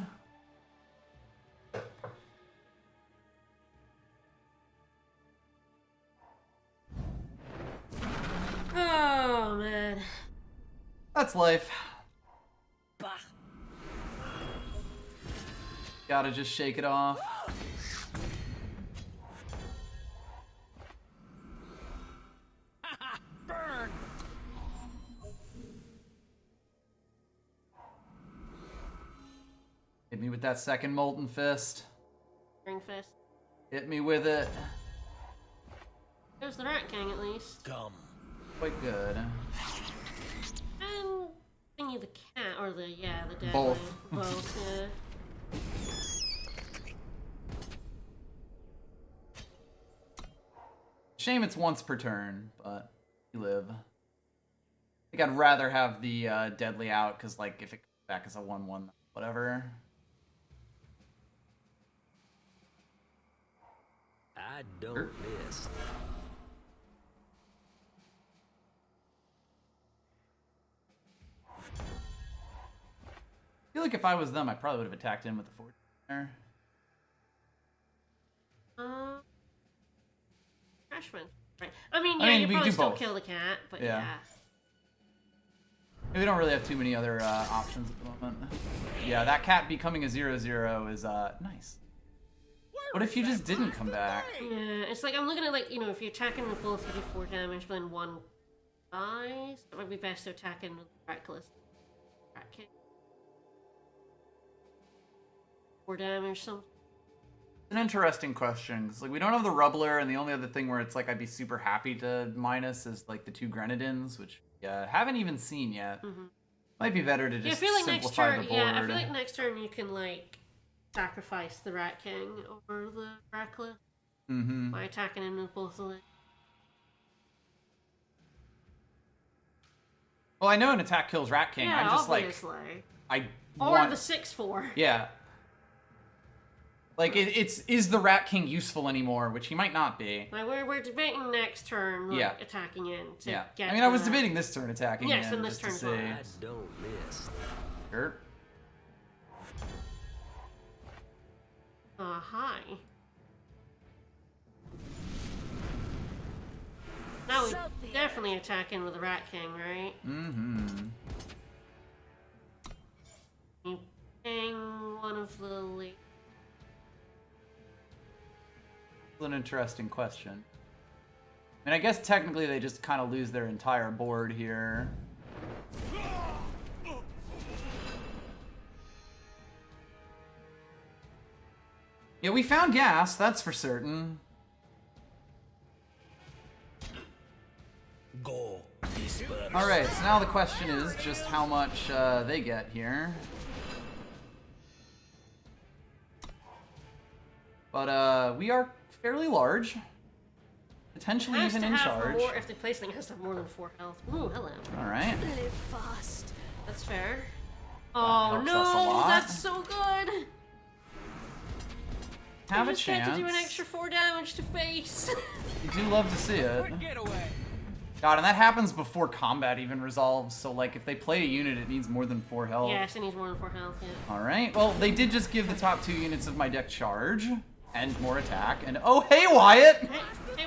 Oh, man. That's life. Bah. Gotta just shake it off. Burn! Hit me with that second Molten Fist. Ring fist. Hit me with it. There's the Rat King, at least. Come. Quite good. And thingy the cat, or the, yeah, the dead. Both. Both, yeah. Shame it's once per turn, but you live. I think I'd rather have the Deadly out, because, like, if it comes back as a 1/1, whatever. I don't miss. I feel like if I was them, I probably would have attacked in with the 4 there. Crashman. Right. I mean, I mean, you we probably do still both. kill the cat, but Yeah. yeah. We don't really have too many other options at the moment. Yeah, that cat becoming a 0/0 is nice. What if you just didn't come back? Yeah, it's like I'm looking at, like, you know, if you're attacking with both, you do 4 damage, but then 1 dies. It might be best to attack in with Reckless. Rat King. 4 damage, something. An interesting question, 'cause, like, we don't have the Rubbler, and the only other thing where it's like I'd be super happy to minus is like the 2 Grenadins, which haven't even seen yet. Might be better to just Yeah, I feel like next simplify turn. the board. Yeah, I feel like next turn you can, like, sacrifice the Rat King over the Reckless by attacking him with both of them. Well, I know an attack kills Rat King. Yeah, I'm just obviously. I Or want... the 6/4. Yeah. Like, is the Rat King useful anymore? Which he might not be. Like, we're debating next turn, like, Yeah. attacking in to Yeah. get I mean, I was the- debating this turn attacking Yes, in and this just to turn see. as I don't miss. Sure. Hi. Now we So be it. definitely attacking with the Rat King, right? Mm-hmm. You ping one of the late. That's an interesting question. I mean, I guess technically they just kind of lose their entire board here. Yeah, we found gas, that's for certain. Go. Disperse. Alright, so now the question is just how much they get here. But we are fairly large. Potentially Has even to in have charge. more, if they place thing, has to have more than 4 health. Ooh, hello. Alright. Live fast. That's fair. Oh helps us a no, lot. that's so good. Have You a just get chance. to do an extra 4 damage to face. You do love to see it. Quick getaway. God, and that happens before combat even resolves, so like if they play a unit, it needs more than 4 health. Yes, it needs more than 4 health, yeah. Alright, well, they did just give the top 2 units of my deck charge, and more attack, and oh, hey, Wyatt! Hey,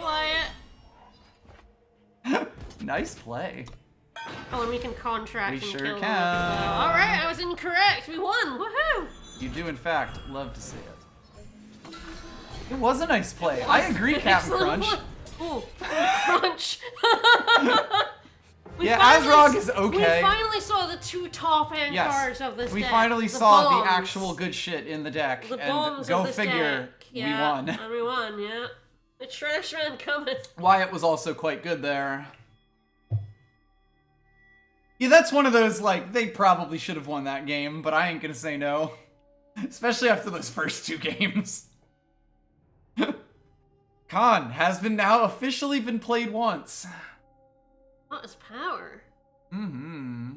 Wyatt. Nice play. Oh, and we can contract We and sure kill them. can. Alright, I was incorrect. We won. Woohoo! You do, in fact, love to see it. It was a nice play. I agree, Captain Crunch. Ooh, Crunch. Yeah, finally Azrog is okay. We finally saw the 2 top-end Yes, cards of this we deck. finally The saw bombs. the actual good shit in the deck, The and bombs go of this figure, deck. Yeah, we won. And we won, yeah. The trash man coming. Wyatt was also quite good there. Yeah, that's one of those, like, they probably should have won that game, but I ain't gonna say no. Especially after those first 2 games. Khan has been now officially been played once. What is power? Mm-hmm.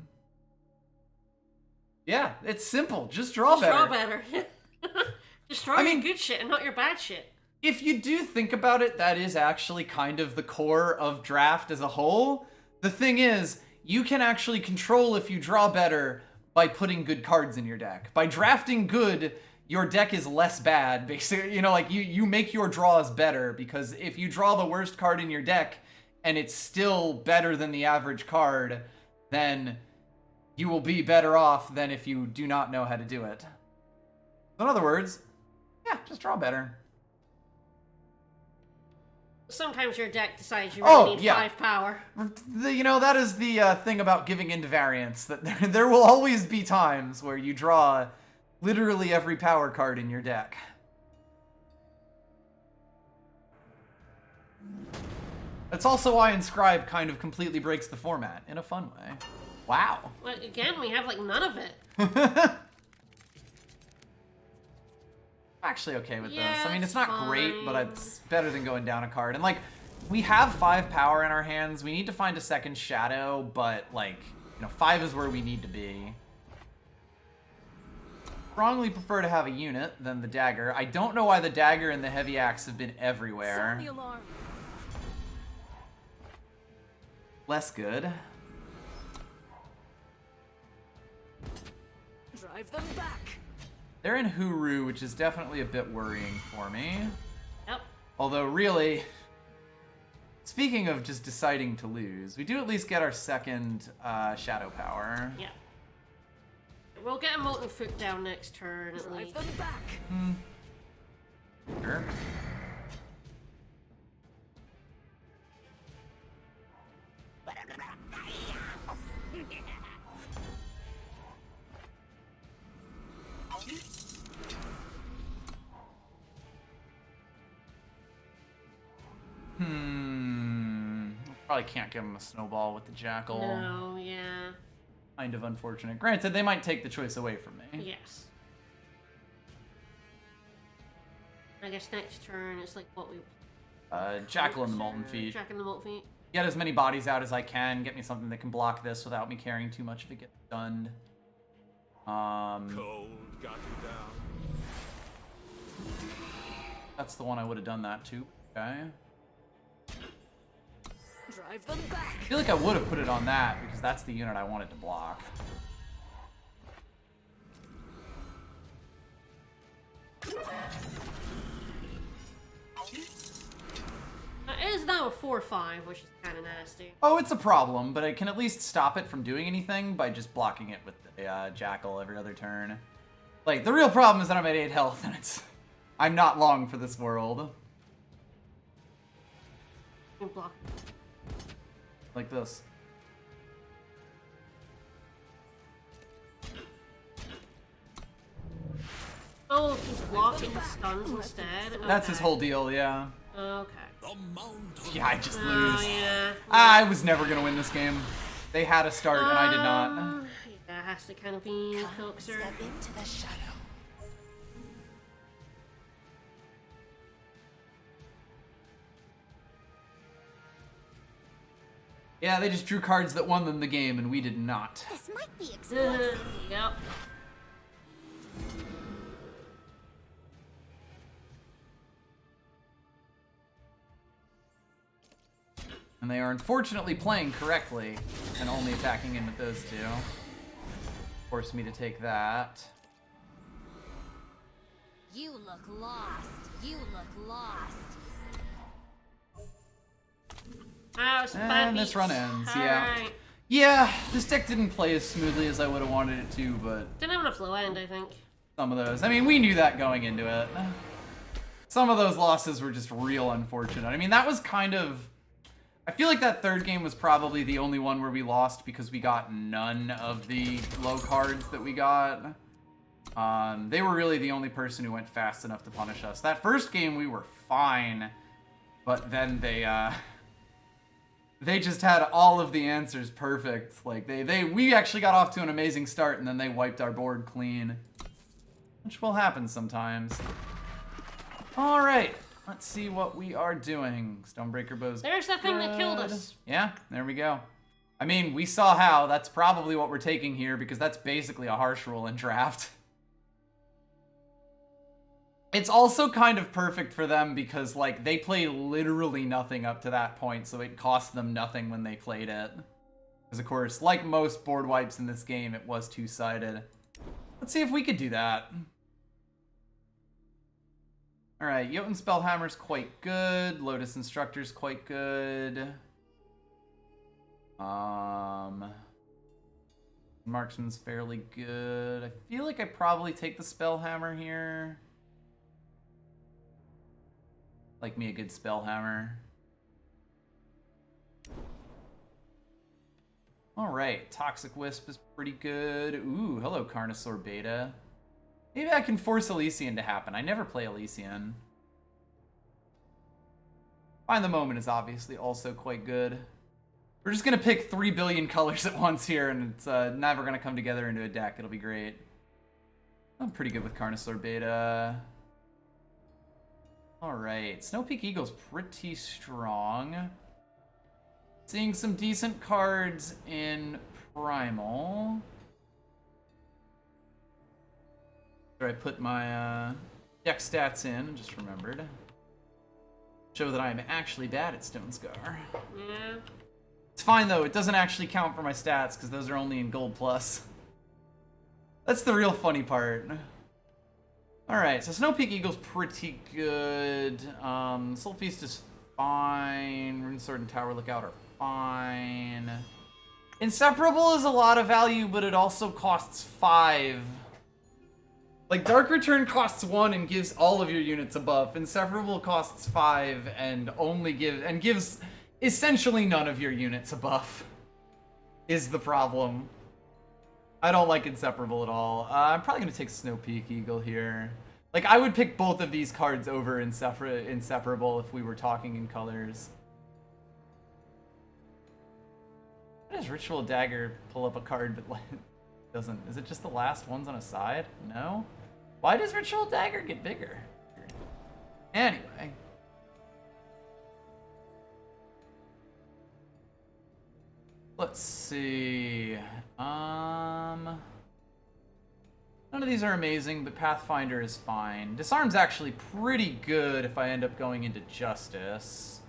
Yeah, it's simple. Just draw better. Draw better. Just draw I your mean- good shit and not your bad shit. If you do think about it, that is actually kind of the core of draft as a whole. The thing is, you can actually control if you draw better by putting good cards in your deck. By drafting good, your deck is less bad, basically. You know, like, you make your draws better, because if you draw the worst card in your deck and it's still better than the average card, then you will be better off than if you do not know how to do it. In other words, yeah, just draw better. Sometimes your deck decides you really need yeah. 5 power. You know, that is the thing about giving into variance, that there will always be times where you draw literally every power card in your deck. That's also why Inscribe kind of completely breaks the format in a fun way. Wow. Like, again, we have, like, none of it. I'm actually okay with Yeah, this. I mean, it's it's not great, but fine. it's better than going down a card. And, like, we have 5 power in our hands. We need to find a second shadow, but, like, you know, 5 is where we need to be. Strongly prefer to have a unit than the dagger. I don't know why the dagger and the heavy axe have been everywhere. Sound the alarm. Less good. Drive them back. They're in Huru, which is definitely a bit worrying for me. Yep. Although, really, speaking of just deciding to lose, we do at least get our second shadow power. Yeah. We'll get a Molten Foot down next turn, at Drive least. them back. Sure. Probably can't give him a snowball with the jackal. No, yeah. Kind of unfortunate. Granted, they might take the choice away from me. Yes. I guess next turn it's like what we... Jackal and the Molten Feet. Jack and the Molten Feet. Get as many bodies out as I can. Get me something that can block this without me caring too much if it gets stunned. Cold got you down. That's the one I would have done that to. Okay. Drive them back. I feel like I would have put it on that because that's the unit I wanted to block. It is now a 4-5, which is kind of nasty. Oh, it's a problem, but I can at least stop it from doing anything by just blocking it with the Jackal every other turn. Like, the real problem is that I'm at 8 health and I'm not long for this world. You block. Like this. Oh, he's blocking stuns instead? That's his Okay. whole deal, yeah. Okay. The mountain. Yeah, I just Oh, lose. yeah. I was never gonna win this game. They had a start and I did not. Yeah, it has to kind of be Come Coaxer. step into the shadow. Yeah, they just drew cards that won them the game, and we did not. This might be explosive. Yep. And they are unfortunately playing correctly and only attacking in with those two. Forced me to take that. You look lost. You look lost. Ah, it's bad And this beats. run ends, yeah. Alright. Yeah, this deck didn't play as smoothly as I would have wanted it to, but Didn't have enough low end, I think. some of those. I mean, we knew that going into it. Some of those losses were just real unfortunate. I mean, that was kind of... I feel like that third game was probably the only one where we lost because we got none of the low cards that we got. They were really the only person who went fast enough to punish us. That first game we were fine, but then they just had all of the answers perfect. Like we actually got off to an amazing start and then they wiped our board clean, which will happen sometimes. All right, let's see what we are doing. Stonebreaker Bow's There's that thing that killed good. us. Yeah, there we go. I mean, we saw how. That's probably what we're taking here because that's basically a harsh rule in draft. It's also kind of perfect for them because, like, they played literally nothing up to that point, so it cost them nothing when they played it. Because, of course, like most board wipes in this game, it was two-sided. Let's see if we could do that. Alright, Jotun Spellhammer's quite good. Lotus Instructor's quite good. Marksman's fairly good. I feel like I probably take the Spellhammer here. Like me a good Spellhammer. Alright, Toxic Wisp is pretty good. Ooh, hello Carnosaur Beta. Maybe I can force Elysian to happen. I never play Elysian. Find the Moment is obviously also quite good. We're just gonna pick 3 billion colors at once here, and it's never gonna come together into a deck. It'll be great. I'm pretty good with Carnosaur Beta. Alright, Snow Peak Eagle's pretty strong. Seeing some decent cards in Primal. Where I put my deck stats in, just remembered. Show that I am actually bad at Stone Scar. Yeah. It's fine though, it doesn't actually count for my stats because those are only in Gold Plus. That's the real funny part. Alright, so Snow Peak Eagle's pretty good. Soul Feast is fine. Rune Sword and Tower Lookout are fine. Inseparable is a lot of value, but it also costs 5. Like, Dark Return costs 1 and gives all of your units a buff. Inseparable costs 5 and gives essentially none of your units a buff. Is the problem. I don't like Inseparable at all. I'm probably going to take Snow Peak Eagle here. Like, I would pick both of these cards over Inseparable if we were talking in colors. Why does Ritual Dagger pull up a card but like, doesn't? Is it just the last ones on a side? No? Why does Ritual Dagger get bigger? Anyway. Let's see. None of these are amazing, but Pathfinder is fine. Disarm's actually pretty good if I end up going into Justice.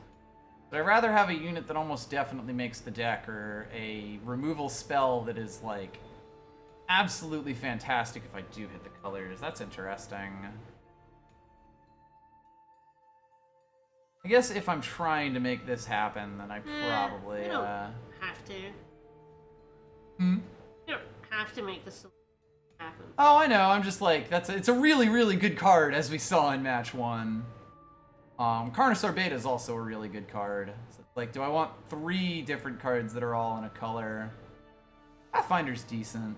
But I'd rather have a unit that almost definitely makes the deck, or a removal spell that is, like, absolutely fantastic if I do hit the colors. That's interesting. I guess if I'm trying to make this happen, then I probably, You don't have to. You don't have to make this happen. Oh, I know. I'm just like, it's a really, really good card, as we saw in match 1. Carnosaur Beta is also a really good card. So, like, do I want 3 different cards that are all in a color? Pathfinder's decent.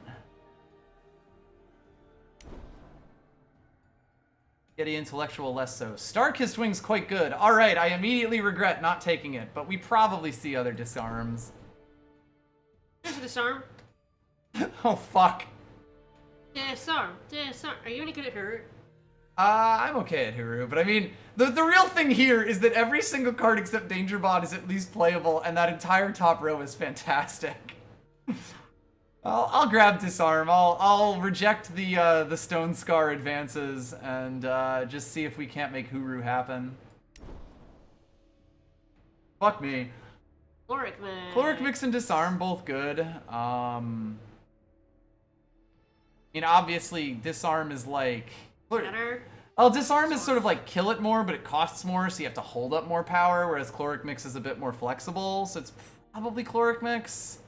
Getty Intellectual less so. Starkist Wing's quite good. Alright, I immediately regret not taking it, but we probably see other disarms. There's a disarm. Oh, fuck. Disarm. Disarm. Are you any good at her? I'm okay at Huru, but I mean, the real thing here is that every single card except Danger Bot is at least playable, and that entire top row is fantastic. I'll grab Disarm. I'll reject the Stone Scar advances and just see if we can't make Huru happen. Fuck me. Chloric Mix. Chloric Mix and Disarm, both good. I mean, obviously, Disarm is like... Better. Well, Disarm is sort of like kill it more, but it costs more, so you have to hold up more power, whereas Chloric Mix is a bit more flexible, so it's probably Chloric Mix.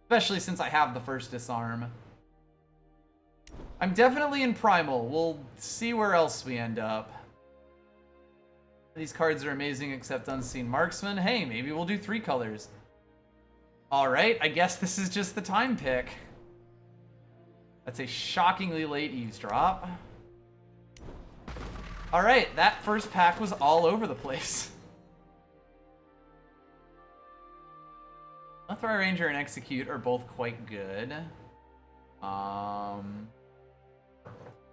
Especially since I have the first Disarm. I'm definitely in Primal. We'll see where else we end up. These cards are amazing except Unseen Marksman. Hey, maybe we'll do 3 colors. Alright, I guess this is just the time pick. That's a shockingly late Eavesdrop. Alright, that first pack was all over the place. Lethrai Ranger and Execute are both quite good.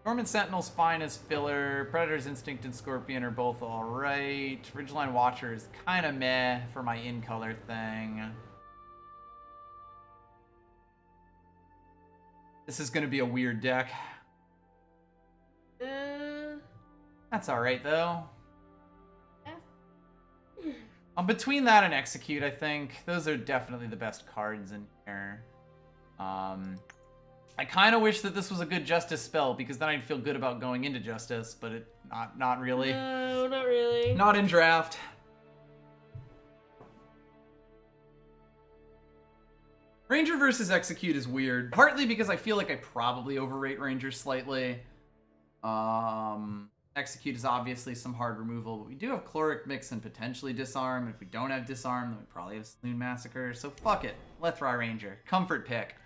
Dormant Sentinel's fine as filler. Predator's Instinct and Scorpion are both alright. Ridgeline Watcher is kind of meh for my in-color thing. This is going to be a weird deck. That's alright, though. Between that and Execute, I think. Those are definitely the best cards in here. I kind of wish that this was a good Justice spell, because then I'd feel good about going into Justice, but not really. No, not really. Not in draft. Ranger versus Execute is weird, partly because I feel like I probably overrate Ranger slightly. Execute is obviously some hard removal, but we do have Chloric Mix and potentially Disarm. And if we don't have Disarm, then we probably have Saloon Massacre. So fuck it. Lethrai Ranger. Comfort pick.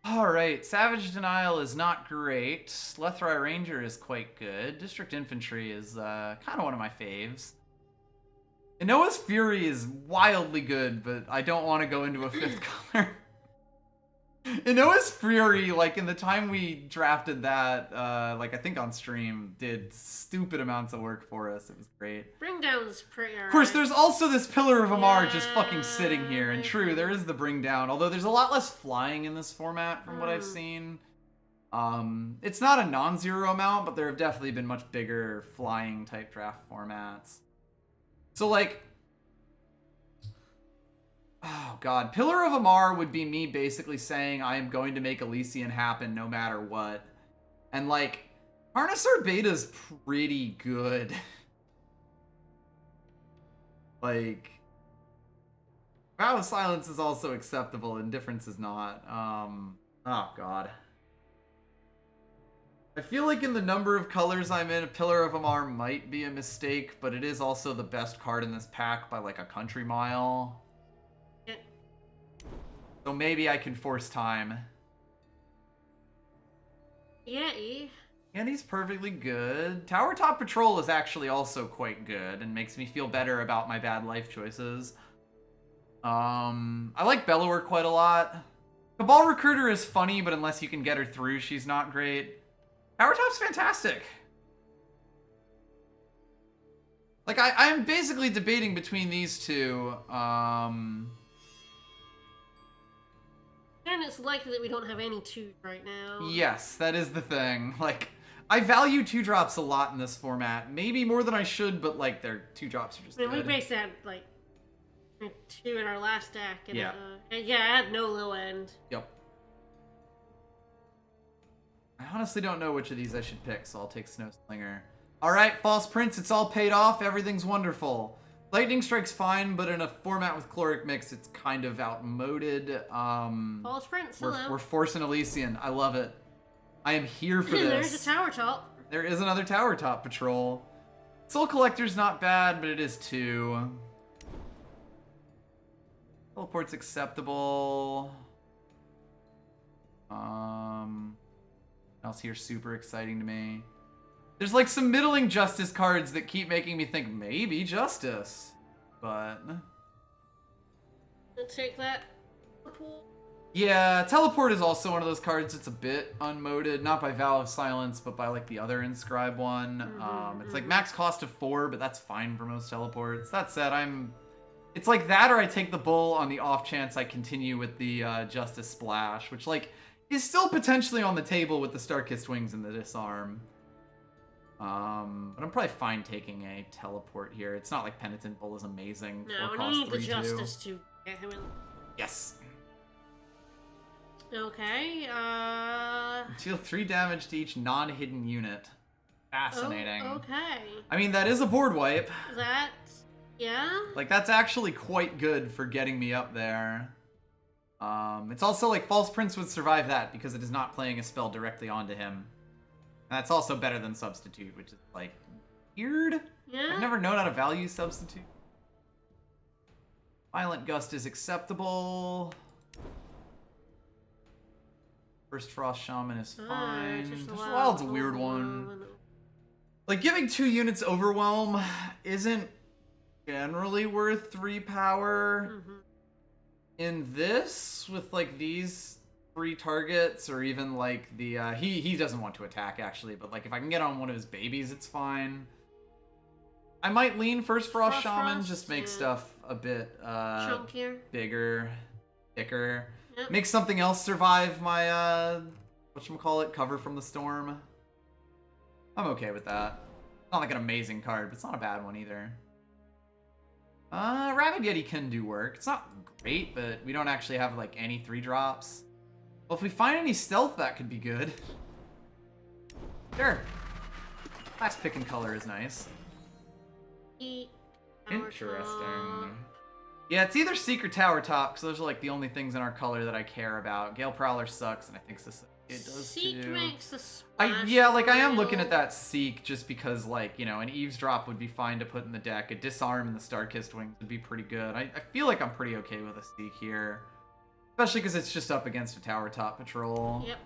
Alright, Savage Denial is not great. Lethrai Ranger is quite good. District Infantry is kind of one of my faves. Inoa's Fury is wildly good, but I don't want to go into a 5th color. Inoa's Fury, like in the time we drafted that, like I think on stream, did stupid amounts of work for us. It was great. Bring down's pretty alright. Of course, there's also this Pillar of Amar just fucking sitting here, and true, there is the bring down, although there's a lot less flying in this format from what I've seen. It's not a non-zero amount, but there have definitely been much bigger flying type draft formats. So like, oh god, Pillar of Amar would be me basically saying I am going to make Elysian happen no matter what. And like, Carnosaur Beta's pretty good. Like, Vow of Silence is also acceptable, Indifference is not. Oh god. I feel like in the number of colors I'm in, a Pillar of Amar might be a mistake, but it is also the best card in this pack by like a country mile. So maybe I can force time. Yeti. Yeti's perfectly good. Tower Top Patrol is actually also quite good and makes me feel better about my bad life choices. I like Bellower quite a lot. Cabal Recruiter is funny, but unless you can get her through, she's not great. Tower Top's fantastic. Like, I'm basically debating between these two. And it's likely that we don't have any 2s right now. Yes, that is the thing. Like, I value 2-drops a lot in this format. Maybe more than I should, but like, their 2-drops are just good. We basically had like 2 in our last deck. And, Yeah. And yeah, I had no low end. Yep. I honestly don't know which of these I should pick, so I'll take Snowslinger. Alright, False Prince, it's all paid off. Everything's wonderful. Lightning Strike's fine, but in a format with Chloric Mix, it's kind of outmoded. False Prince, hello. We're forcing Elysian. I love it. I am here for this. There's a Tower Top. There is another Tower Top patrol. Soul Collector's not bad, but it is 2. Teleport's acceptable. Else here super exciting to me. There's like some middling Justice cards that keep making me think maybe Justice, but Let's take that. Yeah, Teleport is also one of those cards that's a bit unmoded, not by Vow of Silence, but by like the other Inscribe one. It's like max cost of 4, but that's fine for most teleports. That said, it's like that, or I take the Bull on the off chance I continue with the Justice Splash, which like is still potentially on the table with the Star-Kissed Wings and the Disarm. But I'm probably fine taking a teleport here. It's not like Penitent Bull is amazing. No, for we need the 3/2. Justice to get him in. Yes. Okay, Deal 3 damage to each non-hidden unit. Fascinating. Oh, okay. I mean, that is a board wipe. That... Yeah? Like, that's actually quite good for getting me up there. It's also like False Prince would survive that because it is not playing a spell directly onto him. And that's also better than Substitute, which is, like, weird. Yeah? I've never known how to value Substitute. Violent Gust is acceptable. First Frost Shaman is fine. Just Wild's a weird one. Like, giving 2 units Overwhelm isn't generally worth 3 power. In this, with, like, these 3 targets, or even, like, the, he doesn't want to attack, actually, but, like, if I can get on one of his babies, it's fine. I might lean First Frost Shaman, just make stuff a bit, chunkier, bigger, thicker. Yep. Make something else survive my, whatchamacallit, Cover from the Storm. I'm okay with that. Not like an amazing card, but it's not a bad one either. Rabid Yeti can do work. It's not great, but we don't actually have, like, any 3-drops. Well, if we find any stealth, that could be good. Sure. Last pick and color is nice. Interesting. Yeah, it's either Seek or Tower Top, because those are like the only things in our color that I care about. Gale Prowler sucks, and I think it does Seek too. makes the splash. Yeah, like I am looking at that Seek just because, like, you know, an Eavesdrop would be fine to put in the deck. A Disarm and the Star-Kissed Wings would be pretty good. I feel like I'm pretty okay with a Seek here. Especially because it's just up against a Tower Top Patrol. Yep.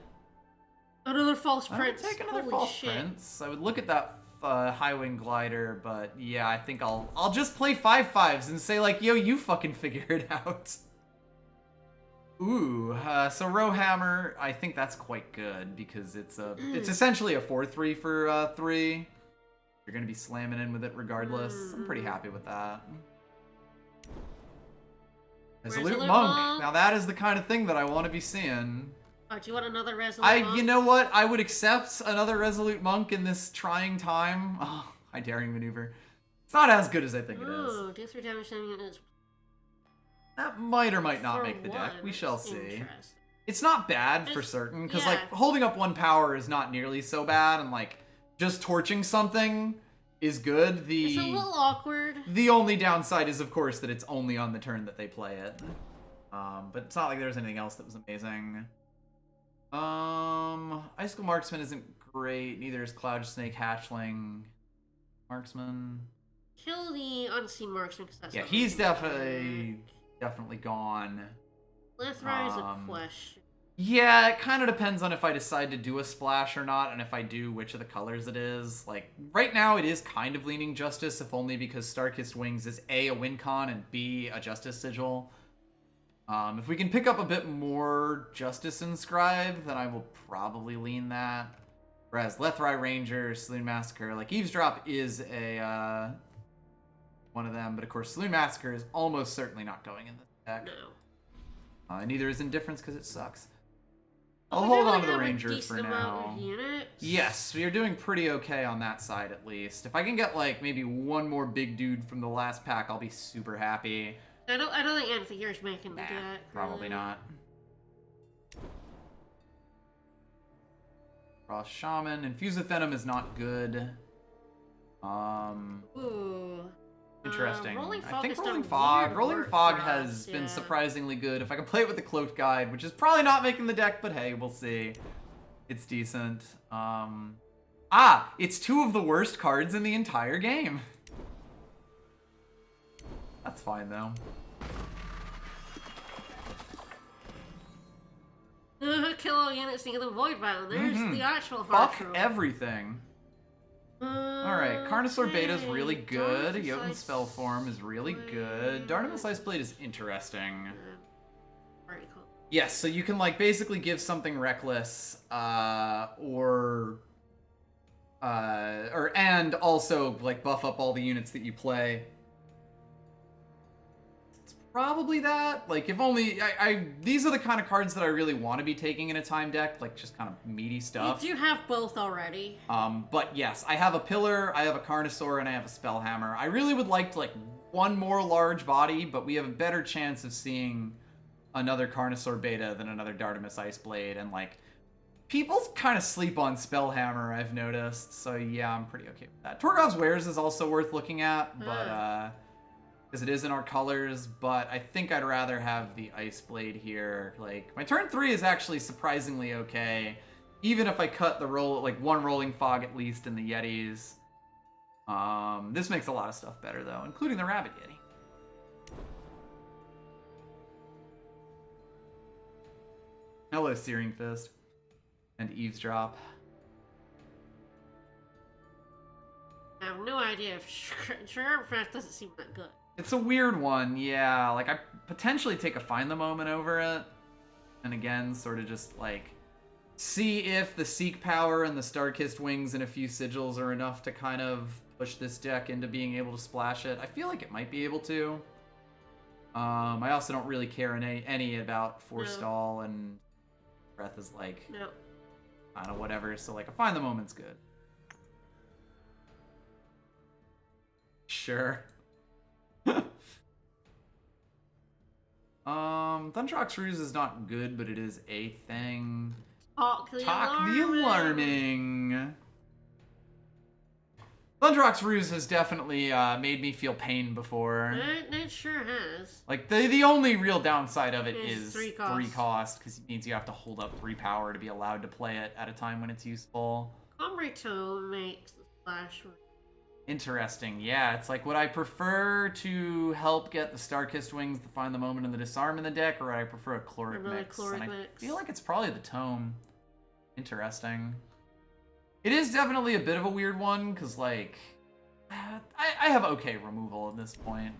Another False I Prince. would take another Holy False shit. Prince. I would look at that Highwing Glider, but yeah, I think I'll just play 5/5s and say like, yo, you fucking figure it out. Ooh, so Rowhammer, I think that's quite good because it's essentially a 4/3 for 3. You're gonna be slamming in with it regardless. I'm pretty happy with that. Resolute Monk. Now that is the kind of thing that I want to be seeing. Oh, do you want another Resolute Monk? You know what? I would accept another Resolute Monk in this trying time. Oh, high daring maneuver. It's not as good as I think it is. Ooh, deal 3 damage to units. That might or might not For make the deck. We one, shall that's see. interesting. It's not bad for It's- certain, because yeah. like holding up 1 power is not nearly so bad, and like just torching something is good. It's a little awkward. The only downside is, of course, that it's only on the turn that they play it. But it's not like there's anything else that was amazing. Icicle Marksman isn't great. Neither is Cloud Snake Hatchling. Marksman. Kill the Unseen Marksman, because that's Yeah, not he's really definitely gone. Lithra is a question. Yeah, it kind of depends on if I decide to do a splash or not, and if I do, which of the colors it is. Like, right now it is kind of leaning Justice, if only because Star-Kissed Wings is A, a win con, and B, a Justice Sigil. If we can pick up a bit more Justice Inscribed, then I will probably lean that. Whereas Lethrai Ranger, Saloon Massacre, like Eavesdrop is a one of them, but of course Saloon Massacre is almost certainly not going in this deck. No. Neither is Indifference because it sucks. I'll hold on to the Ranger for now. Yes, we are doing pretty okay on that side at least. If I can get like maybe one more big dude from the last pack, I'll be super happy. I don't think anything here is making the deck. Probably not. Frost Shaman. Infuse with Venom is not good. Ooh. Interesting. Rolling I Fog think has Rolling done Fog. weird Rolling work Fog for has us, been yeah. surprisingly good. If I can play it with the Cloaked Guide, which is probably not making the deck, but hey, we'll see. It's decent. It's 2 of the worst cards in the entire game. That's fine though. Kill all units near the Void Bound. There's the actual Fuck hard everything. Alright, Carnosaur Beta is really good. Dark Jotun Insight Spellform is really good. Darnum Ice Blade is interesting. Very cool. Yes, so you can like basically give something reckless, and also like buff up all the units that you play. It's probably that. Like if only these are the kind of cards that I really want to be taking in a time deck, like just kind of meaty stuff. You do have both already. But yes, I have a pillar, I have a Carnosaur, and I have a Spellhammer. I really would like to like one more large body, but we have a better chance of seeing another Carnosaur beta than another Dardamus Iceblade, and like people kind of sleep on Spellhammer, I've noticed. So yeah, I'm pretty okay with that. Torgov's Wares is also worth looking at, but because it is in our colors, but I think I'd rather have the Iceblade here. Like my turn 3 is actually surprisingly okay, even if I cut the one Rolling Fog at least in the Yetis. This makes a lot of stuff better though, including the Rabbit Yeti. Hello, Searing Fist. And Eavesdrop. I have no idea if Sugar Breath doesn't seem that good. It's a weird one, yeah. Like, I potentially take a Find the Moment over it. And again, sort of just, like, see if the Seek Power and the Star-Kissed Wings and a few Sigils are enough to kind of push this deck into being able to splash it. I feel like it might be able to. I also don't really care any about Forestall, and Breath is, like, kind of whatever. So, like, a Find the Moment's good. Sure. Thunderhawk's Ruse is not good, but it is a thing. Talk the Alarming. Thunderhawk's Ruse has definitely made me feel pain before. It sure has. Like, the only real downside of it is 3 cost, because it means you have to hold up 3 power to be allowed to play it at a time when it's useful. Combrito makes the splash. Interesting. Yeah, it's like, would I prefer to help get the Star-Kissed Wings to Find the Moment and the Disarm in the deck, or would I prefer a Chloric Mix? And I feel like it's probably the Tome. Interesting. It is definitely a bit of a weird one, because, like, I have okay removal at this point.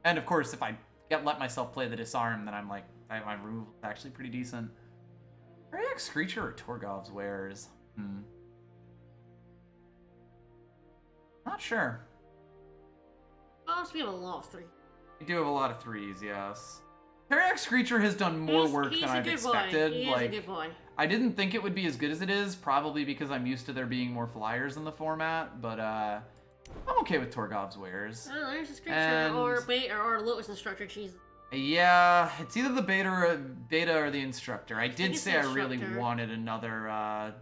And, of course, if I let myself play the Disarm, then I'm like, my removal is actually pretty decent. Rayek Screecher or Torgov's Wares? Not sure. Oh, so we have a lot of 3. We do have a lot of 3s, yes. Rayek Screecher has done more work than I've expected. He's a good boy. I didn't think it would be as good as it is, probably because I'm used to there being more flyers in the format, but I'm okay with Torgov's Wares. Oh, there's a Screecher, or Beta, or Lotus Instructor, Jesus. Yeah, it's either the beta or the Instructor. I did say I really Instructor. wanted another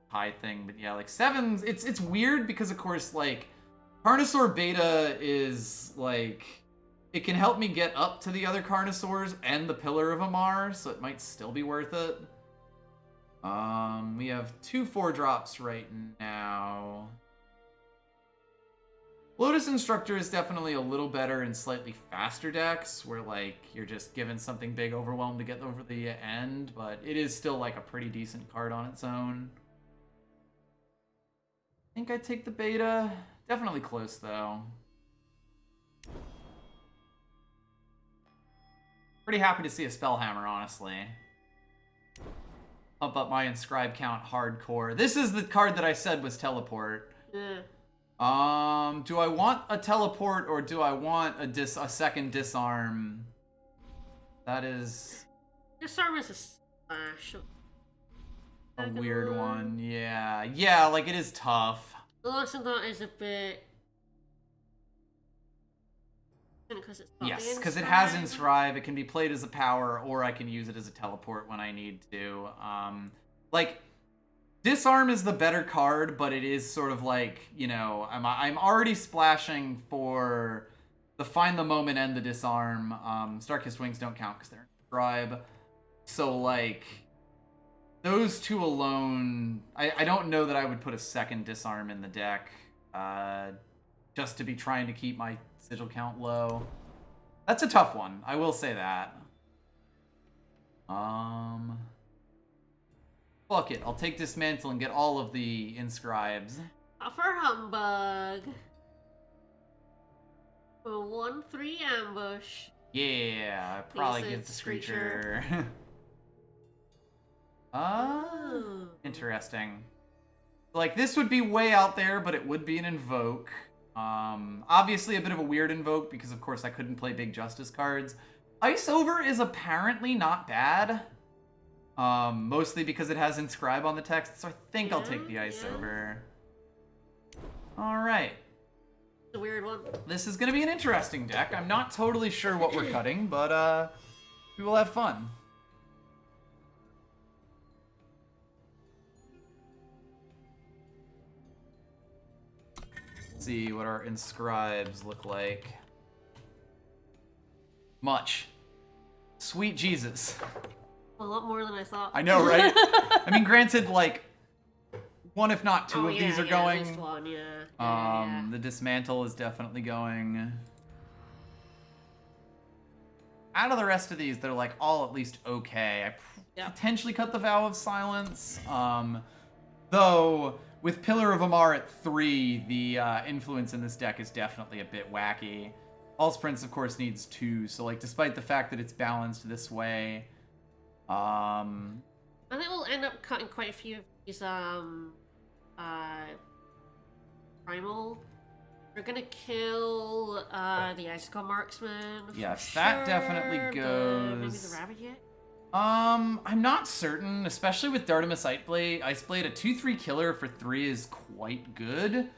high thing, but yeah, like 7s, it's weird because, of course, like, Carnosaur Beta is, like, it can help me get up to the other Carnosaurs and the Pillar of Amar, so it might still be worth it. We have 2 4-drops right now. Lotus Instructor is definitely a little better in slightly faster decks, where, like, you're just given something big overwhelmed to get over the end, but it is still, like, a pretty decent card on its own. I think I'd take the beta. Definitely close, though. Pretty happy to see a Spellhammer, honestly. Pump up my Inscribe count hardcore. This is the card that I said was Teleport. Yeah. Do I want a Teleport or do I want a second Disarm? That is... Disarm is a splash. a weird one, yeah. Yeah, like, it is tough. The lesson that is a bit... Because it's Yes, because it has Inscribe. It can be played as a power, or I can use it as a teleport when I need to. Like, Disarm is the better card, but it is sort of like, you know, I'm already splashing for the Find the Moment and the Disarm. Star-Kissed Wings don't count because they're Inscribe. So, like, those 2 alone, I don't know that I would put a second Disarm in the deck, just to be trying to keep my sigil count low. That's a tough one, I will say that. Fuck it, I'll take Dismantle and get all of the Inscribes. For Humbug. A 1/3 ambush. Yeah, probably Please, give the Screecher. Interesting. Like, this would be way out there, but it would be an invoke. Obviously a bit of a weird invoke because, of course, I couldn't play big Justice cards. Ice Over is apparently not bad. Mostly because it has Inscribe on the text, so I think I'll take the Ice Over. Alright. It's a weird one. This is going to be an interesting deck. I'm not totally sure what we're cutting, but we will have fun. Let's see what our inscribes look like. Much. Sweet Jesus. A lot more than I thought. I know, right? I mean, granted, like, one if not two of these are going. At least one, yeah. The Dismantle is definitely going. Out of the rest of these, they're like all at least okay. I potentially cut the Vow of Silence. Though with Pillar of Amar at 3, the influence in this deck is definitely a bit wacky. False Prince, of course, needs 2, so like despite the fact that it's balanced this way, I think we'll end up cutting quite a few of these primal. We're gonna kill the Icicle Marksman. Yes, for that sure, definitely Maybe goes. the Rabbit yet? I'm not certain, especially with Dardamus Iceblade. A 2/3 killer for 3 is quite good.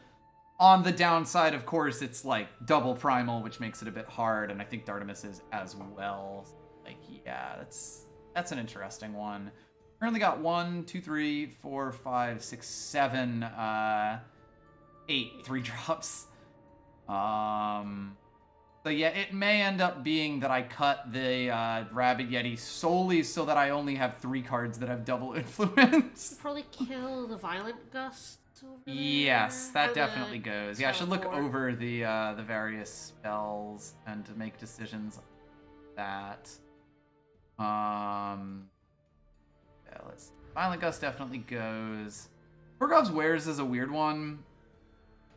On the downside, of course, it's like double primal, which makes it a bit hard, and I think Dardamus is as well. Like, yeah, that's an interesting one. Currently got 1, 2, 3, 4, 5, 6, 7, 8 3-drops. So yeah, it may end up being that I cut the Rabbit Yeti solely so that I only have 3 cards that have double influence. Probably kill the Violent Gust over there. Yes, that And definitely the goes. Yeah, I should look teleport. over the various spells and to make decisions on that. Yeah, let's see. Violent Gust definitely goes. Torgov's Wares is a weird one.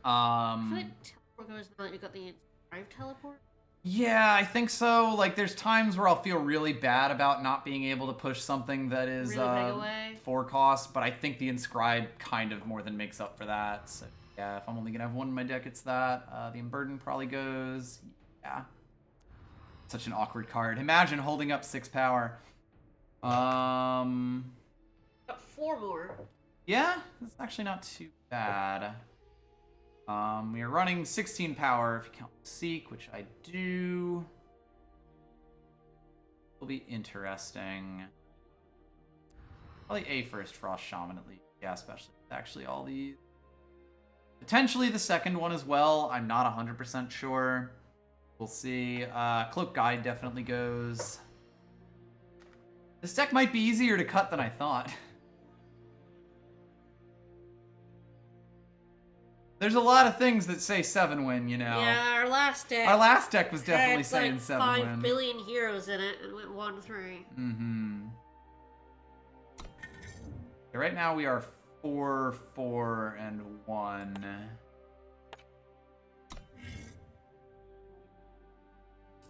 I feel like teleport goes now that you got the Inscribe teleport. Yeah, I think so. Like, there's times where I'll feel really bad about not being able to push something that is Really big away. 4 cost, but I think the Inscribe kind of more than makes up for that. So, yeah, if I'm only gonna have 1 in my deck, it's that. The Unburden probably goes. Yeah. Such an awkward card. Imagine holding up 6 power. Got 4 more. Yeah, that's actually not too bad. We are running 16 power if you count Seek, which I do. Will be interesting. Probably a first Frost Shaman at least. Yeah, especially with actually all these. Potentially the second one as well. I'm not 100% sure. We'll see. Cloak Guide definitely goes. This deck might be easier to cut than I thought. There's a lot of things that say 7-win, you know. Yeah, our last deck. Our last deck was definitely had, saying like 7-win. 5 billion heroes in it and went 1-3. Mm-hmm. Okay, right now we are 4, 4, and 1.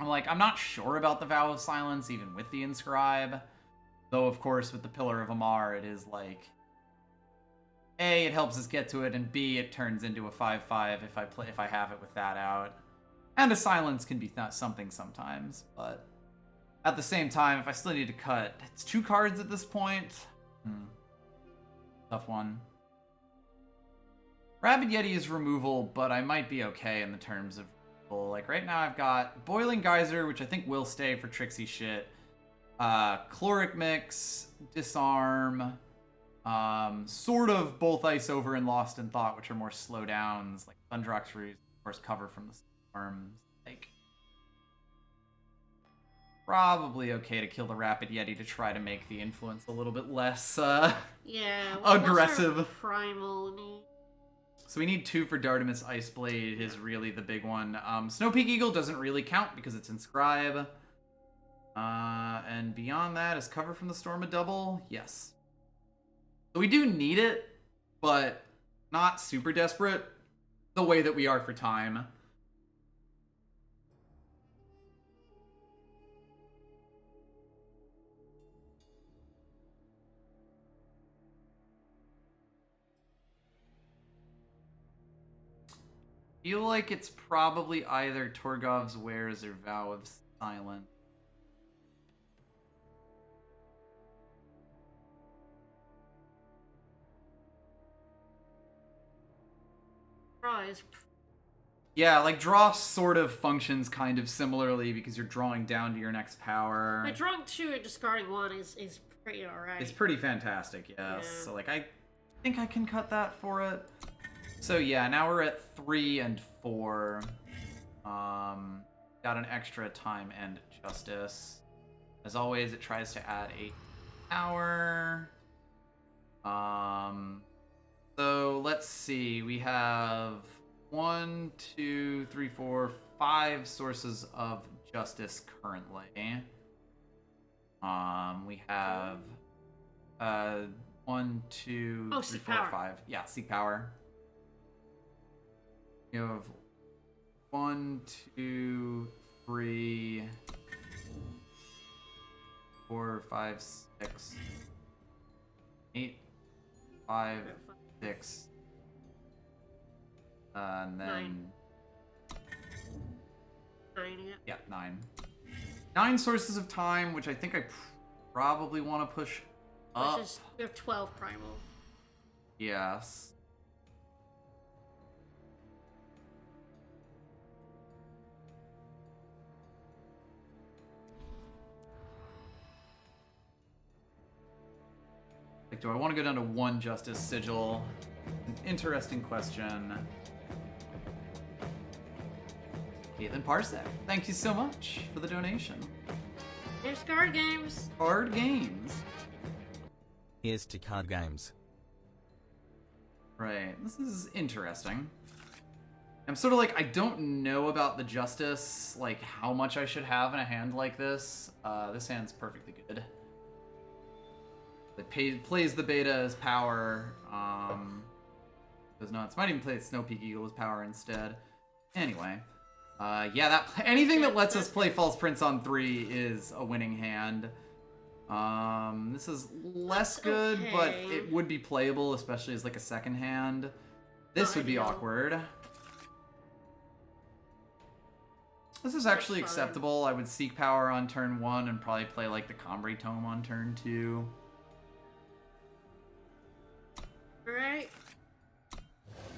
I'm not sure about the Vow of Silence, even with the Inscribe. Though, of course, with the Pillar of Amar, it is like... A, it helps us get to it, and B, it turns into a 5/5 if I have it with that out. And a silence can be something sometimes, but at the same time, if I still need to cut, it's 2 cards at this point. Tough one. Rabid Yeti is removal, but I might be okay in the terms of removal. Like right now, I've got Boiling Geyser, which I think will stay for tricksy shit. Chloric Mix, Disarm. Sort of both Ice Over and Lost in Thought, which are more slowdowns, like Thunderox Ruse, of course, cover from the storms. Like, probably okay to kill the Rapid Yeti to try to make the influence a little bit less, Yeah. aggressive. What's our primal need? So we need 2 for Dardamus Iceblade is really the big one. Snowpeak Eagle doesn't really count because it's Inscribe. And beyond that, is cover from the storm a double? Yes. So we do need it, but not super desperate the way that we are for time. feel like it's probably either Torgov's Wares or Vow of Silence. Rise. Yeah, like draw sort of functions kind of similarly because you're drawing down to your next power. But drawing 2 and discarding 1 is pretty alright. It's pretty fantastic, yes. Yeah. So like I think I can cut that for it. So yeah, now we're at 3 and 4. Got an extra time and justice. As always, it tries to add a power. So let's see. We have 1, 2, 3, 4, 5 sources of justice currently. We have 1, 2, 3, seek 4, power. 5. Yeah, seek power. You have 1, 2, 3, 4, 5, 6, 8, 5, 6, and then 9, yeah. 9. 9 sources of time, which I think I probably want to push up. Which is, we have 12 primal. Yes. Like, do I want to go down to 1 justice sigil? An interesting question. Caitlin Parsec, thank you so much for the donation. There's card games. Card games. Here's to card games. Right, this is interesting. I'm sort of like, I don't know about the justice, like how much I should have in a hand like this. This hand's perfectly good. It plays the beta as power. Does not. It might even play Snow Peak Eagle as power instead. Anyway, yeah, that anything that lets us play False Prince on 3 is a winning hand. This is less good, but it would be playable, especially as like a second hand. This would be awkward. This is actually acceptable. I would seek power on turn 1 and probably play like the Combre Tome on turn 2. Alright.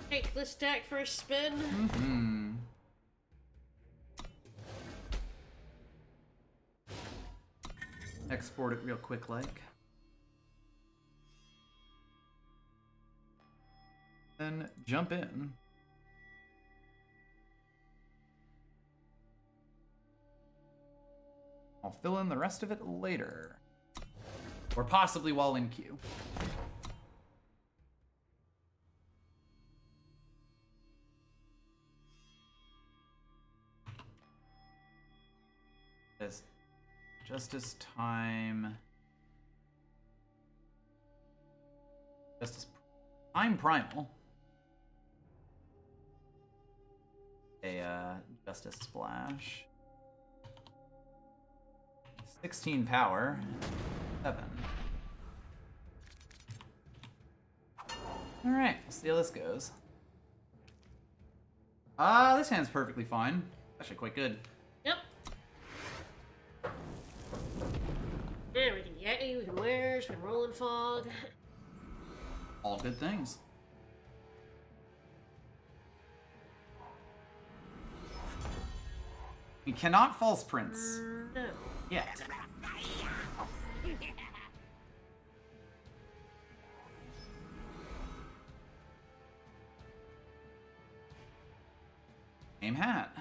Take this deck for a spin. Mm-hmm. Export it real quick like. Then jump in. I'll fill in the rest of it later. Or possibly while in queue. Yes. Justice time. Justice time primal. A justice splash. 16 power. 7. Alright, we'll see how this goes. This hand's perfectly fine. Actually quite good. Yep. Yeah, we can Yeti, we can Wares, we can Rolling Fog. All good things. We cannot False Prince. No. Yet. Name hat.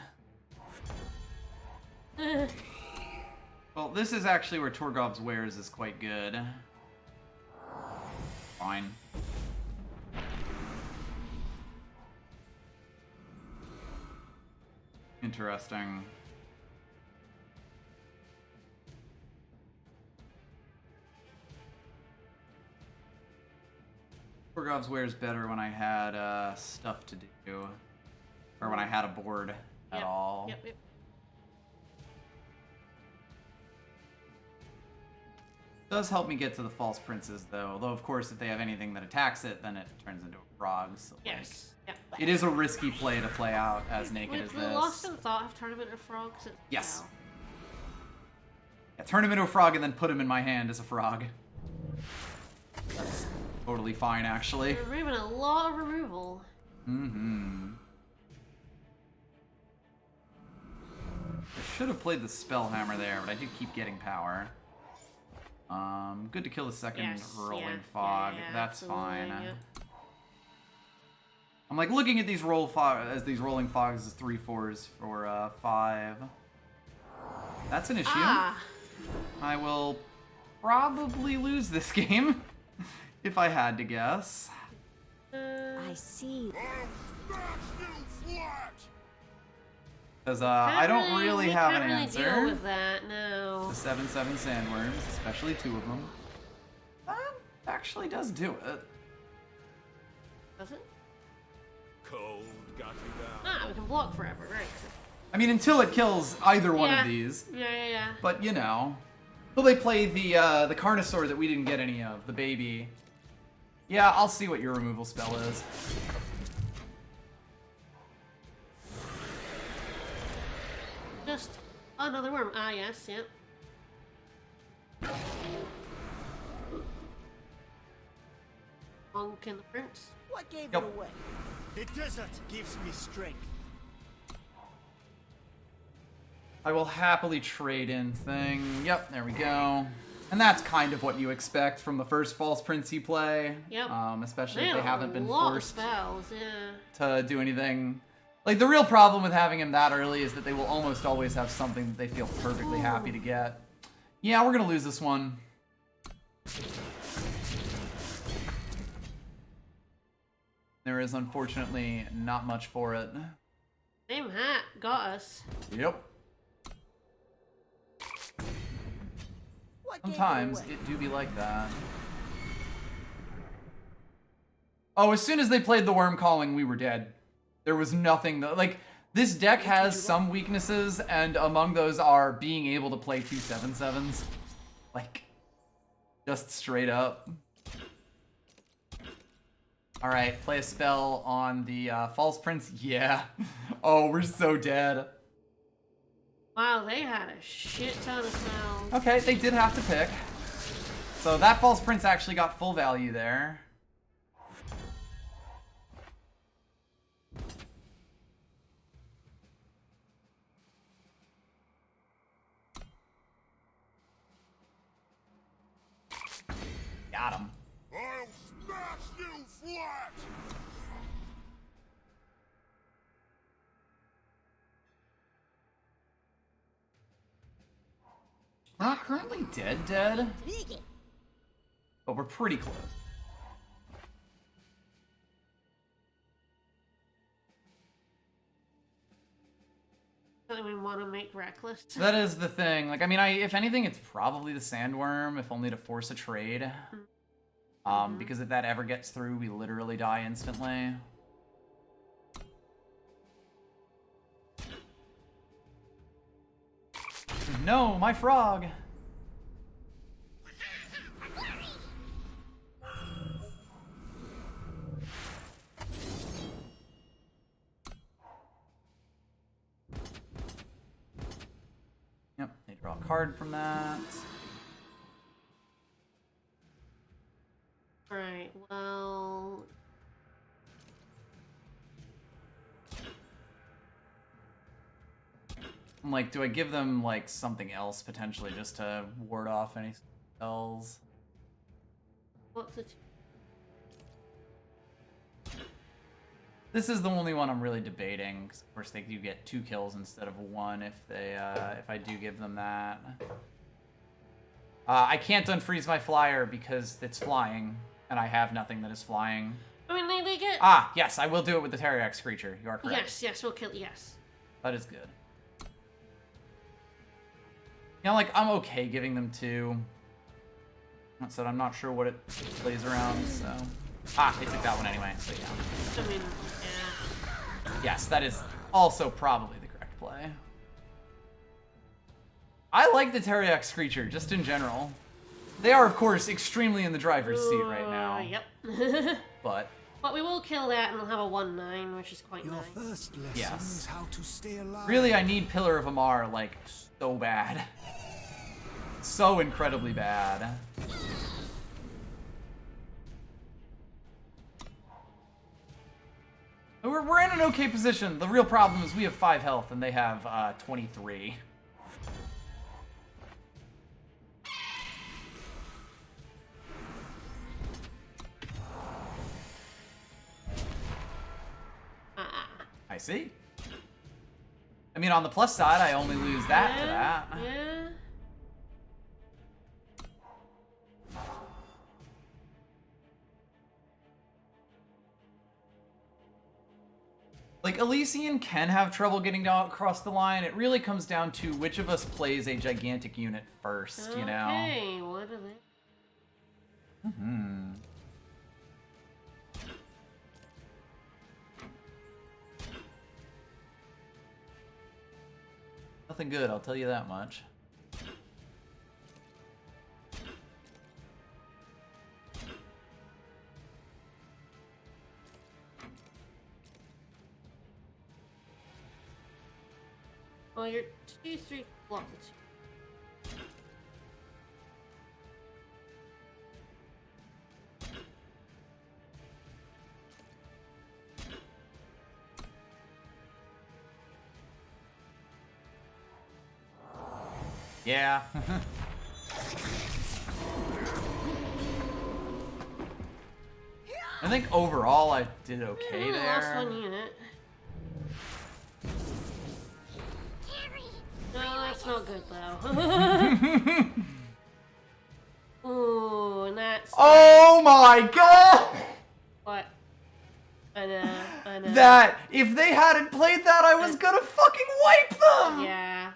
Well, this is actually where Torgov's Wares is quite good. Fine. Interesting. Torgov's Wares better when I had stuff to do. Or when I had a board at all. Yep. Does help me get to the False Princes, though. Although, of course, if they have anything that attacks it, then it turns into a frog. So, Yes. Yep. It is a risky play to play out as naked Would as the this. Lost in Thought have Tournament of Frogs? Yes. Wow. Yeah, turn him into a frog and then put him in my hand as a frog. That's totally fine, actually. You're removing a lot of removal. Mm-hmm. I should have played the Spellhammer there, but I did keep getting power. Good to kill the second rolling fog. That's fine. Yeah. I'm like looking at these rolling fogs as 3/4s for 5. That's an issue. Ah! I will probably lose this game if I had to guess. I see. Because I don't really have an can't really answer. deal with that, no. The 7/7 sandworms, especially 2 of them. That actually does do it. Does it? Cold got you down. Ah, we can block forever, right? I mean, until it kills either one Yeah. of these. Yeah. But you know, will they play the Carnosaur that we didn't get any of, the baby? Yeah, I'll see what your removal spell is. Just another worm. Ah, yes, yep. Monk and the Prince. What gave Yep. it away? The desert gives me strength. I will happily trade in thing. Yep, there we go. And that's kind of what you expect from the first False Prince you play. Yep. Especially if Man, they haven't been a lot forced of spells, yeah. to do anything. Like, the real problem with having him that early is that they will almost always have something that they feel perfectly happy to get. Yeah, we're gonna lose this one. There is unfortunately not much for it. Same hat got us. Yep. What gave Sometimes it away? it do be like that. Oh, as soon as they played the Worm Calling, we were dead. There was nothing that, like, this deck has some weaknesses, and among those are being able to play 2 7/7s. Like, just straight up. Alright, play a spell on the False Prince. Yeah. Oh, we're so dead. Wow, they had a shit ton of spells. Okay, they did have to pick. So that False Prince actually got full value there. Got him. I'll smash you flat! We're not currently dead, but we're pretty close. Something we want to make reckless. That is the thing. Like, I mean, if anything, it's probably the Sandworm, if only to force a trade. Because if that ever gets through, we literally die instantly. No, my frog! Yep, they draw a card from that. Alright, well... I'm like, do I give them, like, something else, potentially, just to ward off any spells? What's the... This is the only one I'm really debating, 'cause of course they do get 2 kills instead of 1 if they, if I do give them that. I can't unfreeze my flyer because it's flying, and I have nothing that is flying. I mean, they get... Ah, yes, I will do it with the Terriax creature. You are correct. Yes, we'll kill... Yes. That is good. You know, like, I'm okay giving them 2. That said, I'm not sure what it plays around, so... Ah, they took that one anyway, so yeah. I mean, yeah. Yes, that is also probably the correct play. I like the Terriax creature, just in general. They are, of course, extremely in the driver's seat right now. Yep. But But we will kill that and we'll have a 1-9, which is quite Your nice. first lesson Yes. is how to stay alive. Really, I need Pillar of Amar, like, so bad. So incredibly bad. We're in an okay position. The real problem is we have 5 health and they have 23. I see. I mean, on the plus side, I only lose that to that. Yeah. Like, Elysian can have trouble getting down across the line. It really comes down to which of us plays a gigantic unit first, you know? Okay, what are they? Mm-hmm. Nothing good, I'll tell you that much. Well, you're 2-3 block the 2. Yeah. I think overall I did okay there. Lost 1 unit. No, that's not good though. Ooh, and that's Oh my god! what? I know. That, if they hadn't played that, I was gonna fucking wipe them! Yeah.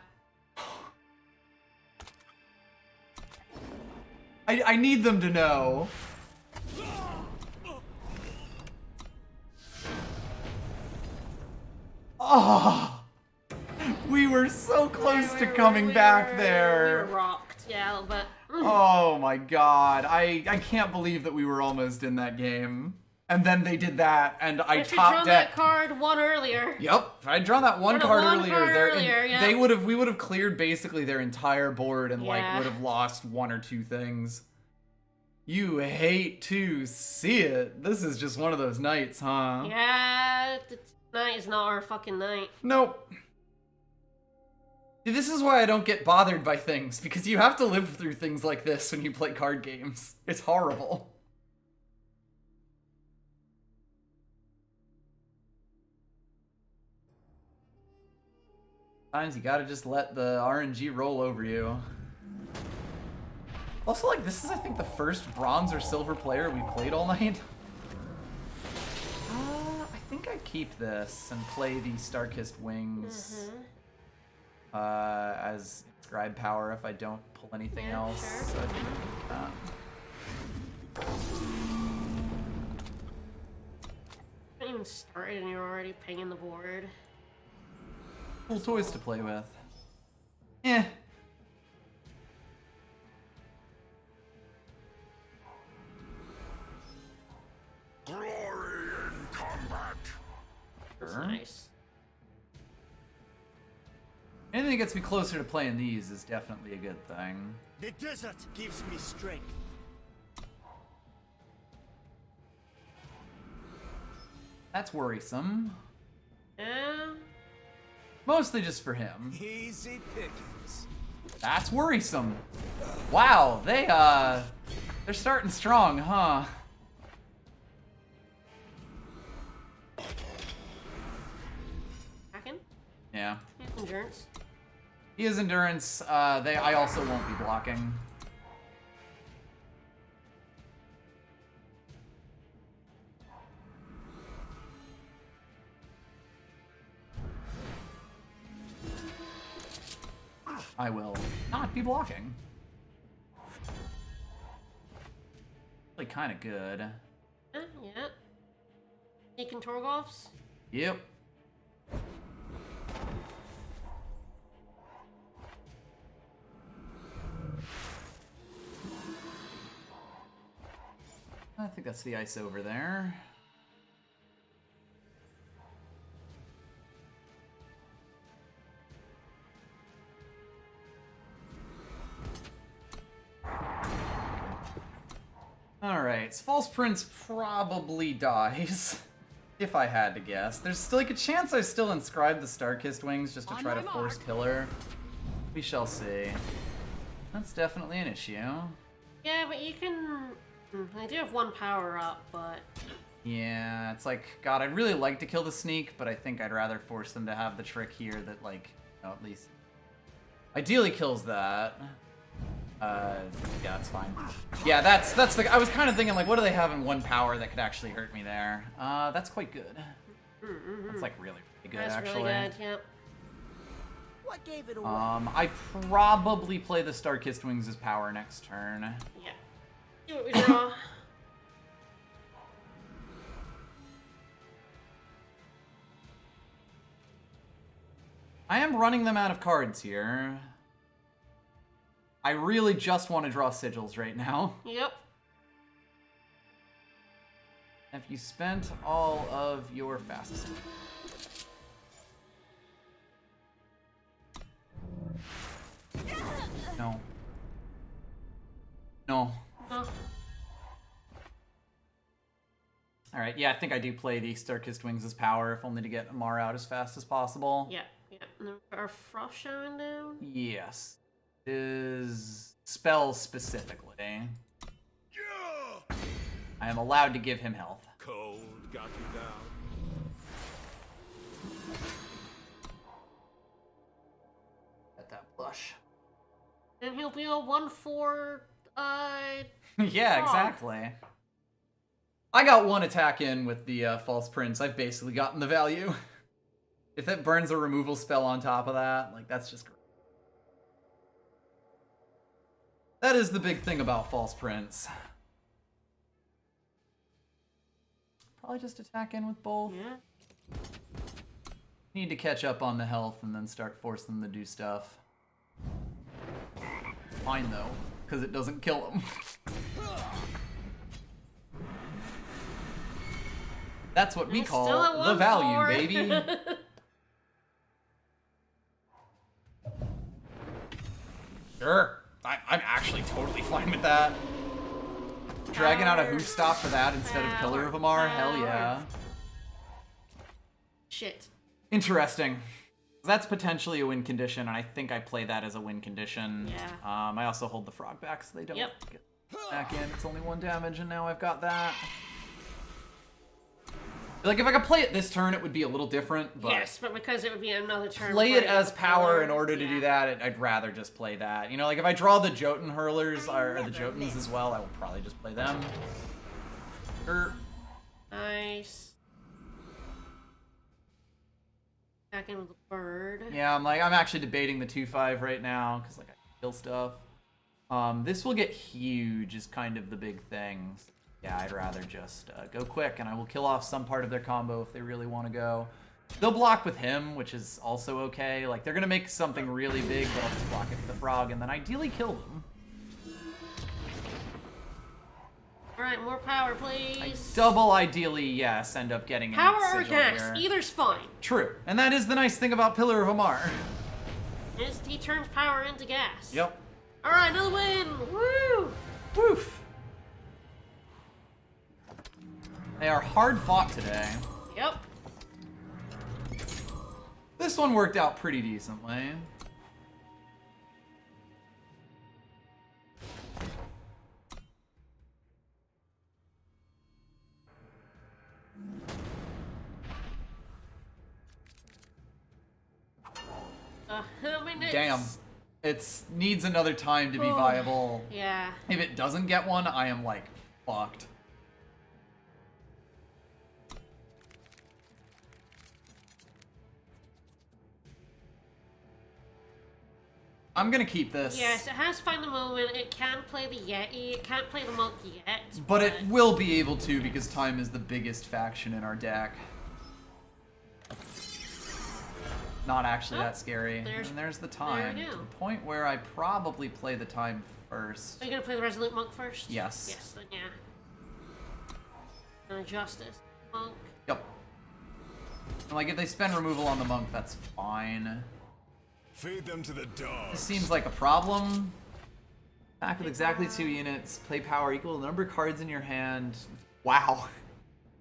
I need them to know. Oh, we were so close to coming back there. We were rocked, yeah, but. Oh my god, I can't believe that we were almost in that game. And then they did that, and I If you top drawn deck. that card 1 earlier. Yep, if I'd drawn that one Drawn card one earlier, card there, earlier, yeah. we would have cleared basically their entire board and like Yeah. would have lost 1 or 2 things. You hate to see it. This is just one of those nights, huh? Yeah, tonight is not our fucking night. Nope. See, this is why I don't get bothered by things, because you have to live through things like this when you play card games. It's horrible. Sometimes you gotta just let the RNG roll over you. Also, like, this is, I think, the first bronze or silver player we've played all night. I think I keep this and play the Star-Kissed Wings as scribe power if I don't pull anything else. Sure. So I think I keep that. Haven't even started and you're already pinging the board. Cool toys to play with. Eh. Glory in combat. That's Sure. nice. Anything that gets me closer to playing these is definitely a good thing. The desert gives me strength. That's worrisome. Yeah. Mostly just for him. Easy pickings. That's worrisome. Wow, they're starting strong, huh? Kraken? Yeah. Endurance. He has endurance. I also won't be blocking. I will not be blocking. Really kind of good. Yeah. Deacon Torgoffs? Yep. I think that's the ice over there. Alright, so False Prince probably dies. If I had to guess. There's still like a chance I still inscribe the Star-Kissed Wings just to try to force Pillar. We shall see. That's definitely an issue. Yeah, but you can... I do have one power up, but... Yeah, it's like, God, I'd really like to kill the Sneak, but I think I'd rather force them to have the trick here that, like, you know, at least... Ideally kills that. Yeah, that's fine. Yeah, that's the... I was kind of thinking, like, what do they have in one power that could actually hurt me there? That's quite good. That's, like, really, really good, That's actually. really good, yep. What gave it away? I probably play the Star-Kissed Wings as power next turn. Yeah. See what we draw. I am running them out of cards here. I really just want to draw sigils right now. Yep. Have you spent all of your fastest? No. No. Oh. Alright, yeah, I think I do play the Star-Kissed Wings as power, if only to get Amar out as fast as possible. Yeah, yeah. And then our Frost Shaman down? Yes. Is spells specifically. Yeah! I am allowed to give him health. Cold got you down. At that blush. And he'll be a 1/4, Yeah, frog. exactly. I got one attack in with the False Prince. I've basically gotten the value. If it burns a removal spell on top of that, like, that's just great. That is the big thing about False Prince. Probably just attack in with both. Yeah. Need to catch up on the health and then start forcing them to do stuff. Fine though, because it doesn't kill them. That's what we He's call still at the value, 1/4. baby. Sure. I'm actually totally fine with that. Dragging out a hoof stop for that instead of Pillar of Amar? Hell yeah. Shit. Interesting. That's potentially a win condition, and I think I play that as a win condition. Yeah. I also hold the frog back so they don't Yep. get back in. It's only 1 damage, and now I've got that. Like, if I could play it this turn, it would be a little different, but... Yes, but because it would be another turn. Play before it you as get the power pillar. in order to do that. I'd rather just play that. You know, like if I draw the Jotun Hurlers or the Jotuns as well, I will probably just play them. Nice. Back in with the bird. Yeah, I'm actually debating the 2/5 right now because like I can kill stuff. This will get huge is kind of the big thing. Yeah, I'd rather just go quick, and I will kill off some part of their combo if they really want to go. They'll block with him, which is also okay. Like, they're going to make something really big, but I'll just block it with the frog, and then ideally kill them. Alright, more power, I please. double ideally, yes, end up getting Power a or sigil gas, here. either's fine. True, and that is the nice thing about Pillar of Amar. He turns power into gas. Yep. Alright, another win! Woo! Woof. They are hard fought today. Yep. This one worked out pretty decently. I mean, it's... Damn. It needs another time to be viable. Yeah. If it doesn't get one, I am like fucked. I'm gonna keep this. Yes, it has Find the Moment. It can play the Yeti. It can't play the Monk yet. But it will be able to because time is the biggest faction in our deck. Not actually that scary. And there's the time. There you To go. the point where I probably play the time first. Are you gonna play the Resolute Monk first? Yes. Yes, then yeah. And Justice. Monk. Yep. And like if they spend removal on the monk, that's fine. Feed them to the dogs. This seems like a problem. Attack with exactly 2 units. Play power equal to the number of cards in your hand. Wow.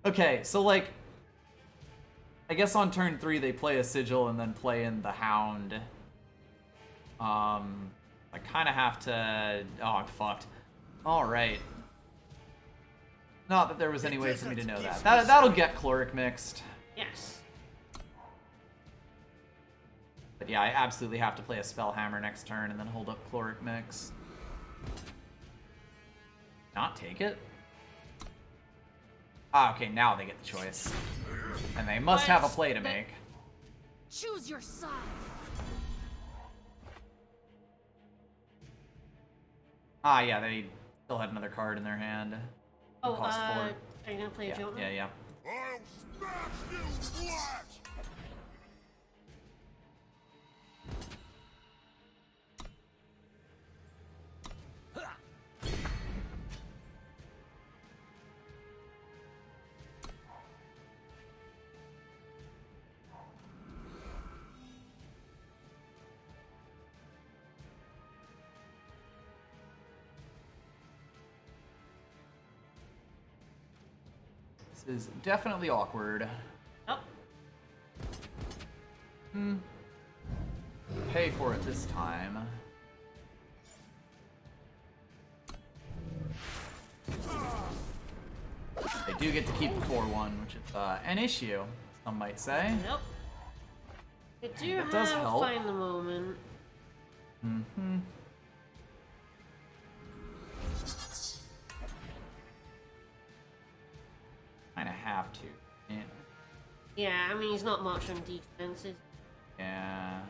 Okay, so like, I guess on turn 3 they play a Sigil and then play in the Hound. I kind of have to... Oh, I'm fucked. Alright. Not that there was any way for me to know that. That'll get Chloric mixed. Yes. But yeah, I absolutely have to play a Spellhammer next turn and then hold up Chloric mix. Not take it? Ah, okay, now they get the choice. And they must have a play to make. Choose your side. Ah, yeah, they still had another card in their hand. Oh, Cost 4. are you gonna play a Jotun? Yeah. I'll smash you flat! This is definitely awkward. Oh. Pay for it this time. They do get to keep the 4-1, which is an issue, some might say. Nope. I do That does have help. Find the Moment. Kind of have to. Yeah, I mean, he's not much on defense. Yeah.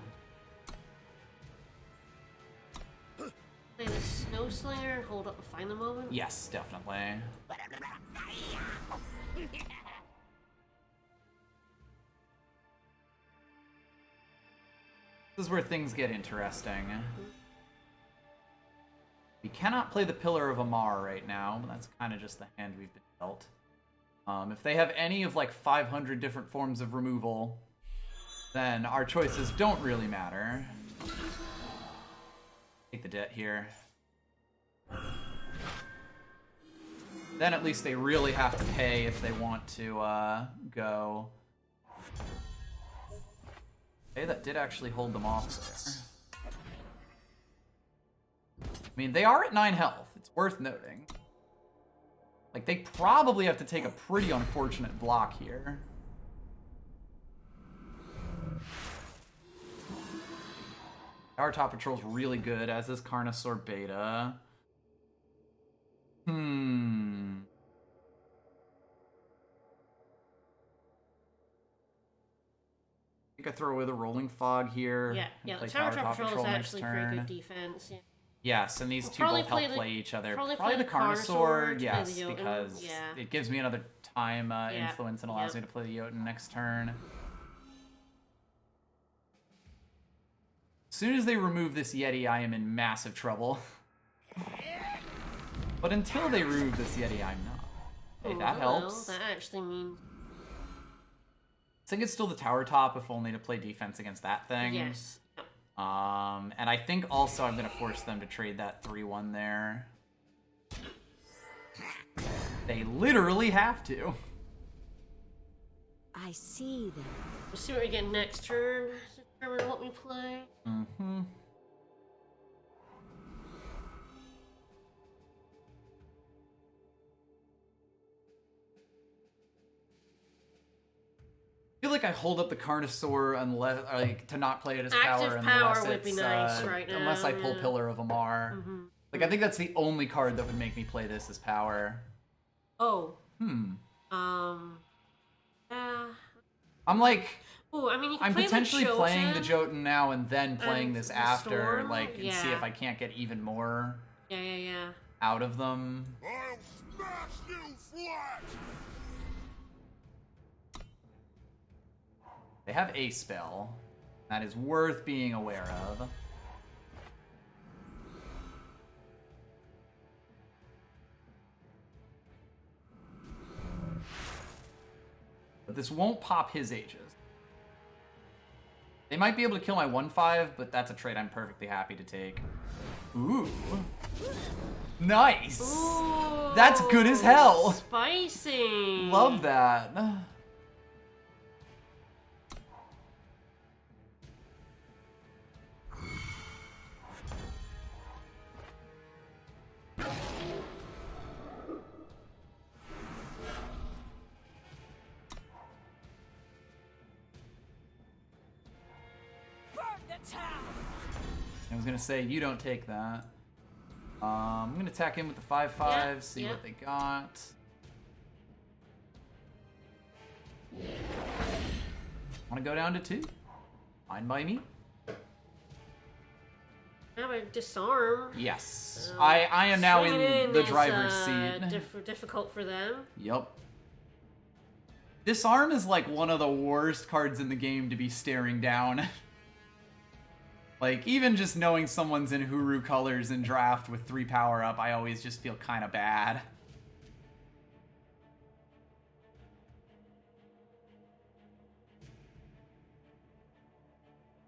Play the Snow Slinger and hold up and Find the Moment? Yes, definitely. This is where things get interesting. We cannot play the Pillar of Amar right now, but that's kind of just the hand we've been dealt. If they have any of like 500 different forms of removal, then our choices don't really matter. Take the debt here. Then at least they really have to pay if they want to go. Okay, that did actually hold them off there. I mean, they are at 9 health. It's worth noting. Like, they probably have to take a pretty unfortunate block here. Our top patrol's really good, as is Carnosaur Beta. I think I throw away the Rolling Fog here. Yeah, the play Tower Top Patrol Patrol is next actually turn. pretty good defense. Yeah. Yes, and these We'll two probably both help play play each other. probably Probably play the the Carnosaur, Carnosaur, yes, play the Jotun, because yeah. it gives me another time Yeah, influence and allows yeah. me to play the Jotun next turn. As soon as they remove this Yeti, I am in massive trouble. But until they remove this Yeti, I'm not. Hey, Oh, that well, helps. that actually means... I think it's still the tower top, if only to play defense against that thing. Yes. And I think also I'm going to force them to trade that 3-1 there. They literally have to. I see them. We'll see what we get next turn. Determine what we play. Mm-hmm. I feel like I hold up the Carnosaur unless, like, to not play it as Active power power unless would be it's, nice right now, unless I pull yeah. Pillar of Amar. Like, I think that's the only card that would make me play this as power. Oh. I'm like, Oh, I mean, you can I'm play potentially the playing the Jotun now and then playing and this the after, Storm? like, and see Yeah. if I can't get even more Yeah. out of them. I'll smash you flat! They have a spell. That is worth being aware of. But this won't pop his Aegis. They might be able to kill my 1/5, but that's a trade I'm perfectly happy to take. Ooh. Nice. Ooh, That's good as hell. Spicy. Love that. I was gonna say, you don't take that. I'm gonna attack in with the 5/5, see what they got. Wanna go down to 2? Fine by me. Have a disarm. Yes. I am now Swinging in the is, driver's seat. Difficult for them. Yup. Disarm is like one of the worst cards in the game to be staring down. Like, even just knowing someone's in Huru colors in draft with 3 power up, I always just feel kind of bad.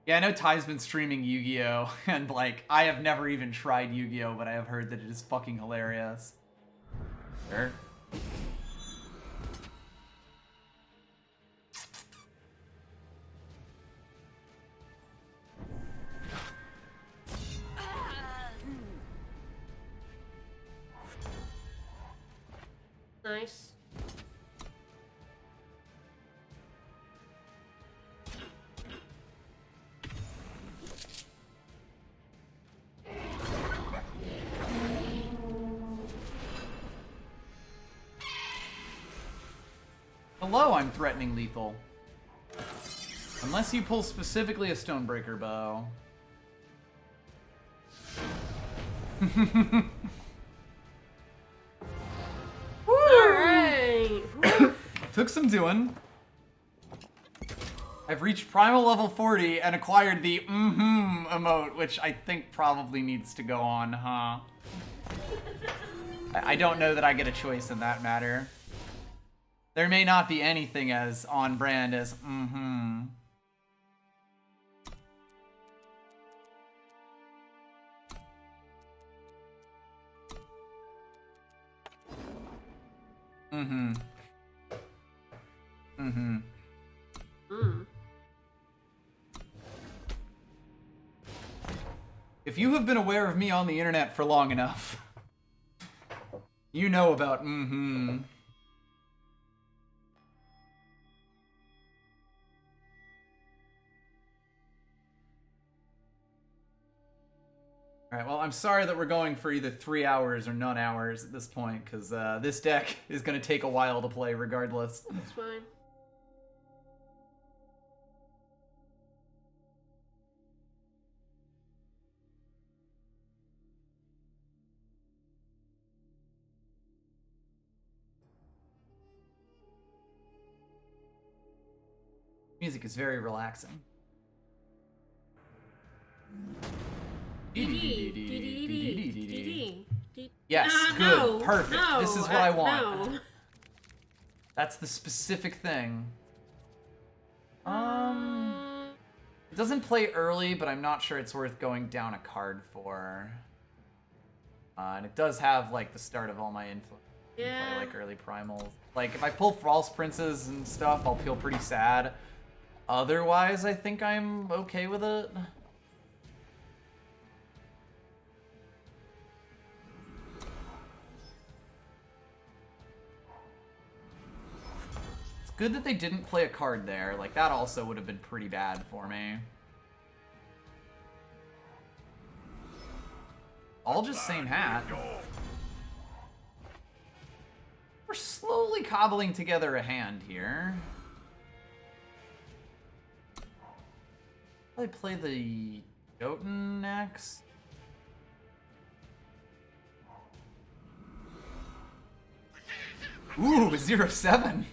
Yeah, I know Ty's been streaming Yu-Gi-Oh! And, like, I have never even tried Yu-Gi-Oh! But I have heard that it is fucking hilarious. Sure. Nice. Hello, I'm threatening lethal. Unless you pull specifically a Stonebreaker bow. Alright! Took some doing. I've reached primal level 40 and acquired the emote, which I think probably needs to go on, huh? I don't know that I get a choice in that matter. There may not be anything as on brand as If you have been aware of me on the internet for long enough, you know about Alright, well, I'm sorry that we're going for either 3 hours or none hours at this point, because this deck is going to take a while to play regardless. That's fine. Music is very relaxing. Yes, good, no, perfect. no, this is what I want. No. That's the specific thing. It doesn't play early, but I'm not sure it's worth going down a card for. And it does have like the start of all my influence. Yeah. Play like early primals. Like if I pull false princes and stuff, I'll feel pretty sad. Otherwise, I think I'm okay with it. It's good that they didn't play a card there. Like that also would have been pretty bad for me. All just same hat. We're slowly cobbling together a hand here. Probably play the Jotun next. Ooh, 0-7.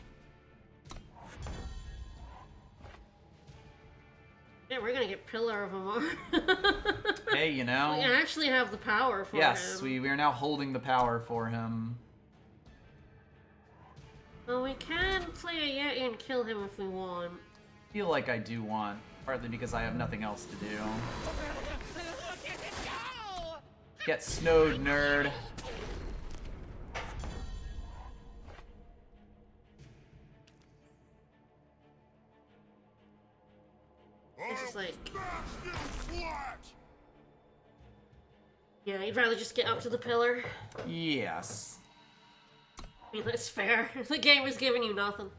Yeah, we're gonna get Pillar of Amar. Hey, you know. We actually have the power for him. Yes, we are now holding the power for him. Well, we can play a Yeti and kill him if we want. I feel like I do want, partly because I have nothing else to do. Get snowed, nerd. It's just like, Smash you flat! yeah, you'd rather just get up to the pillar. Yes. I mean, that's fair. The game is giving you nothing.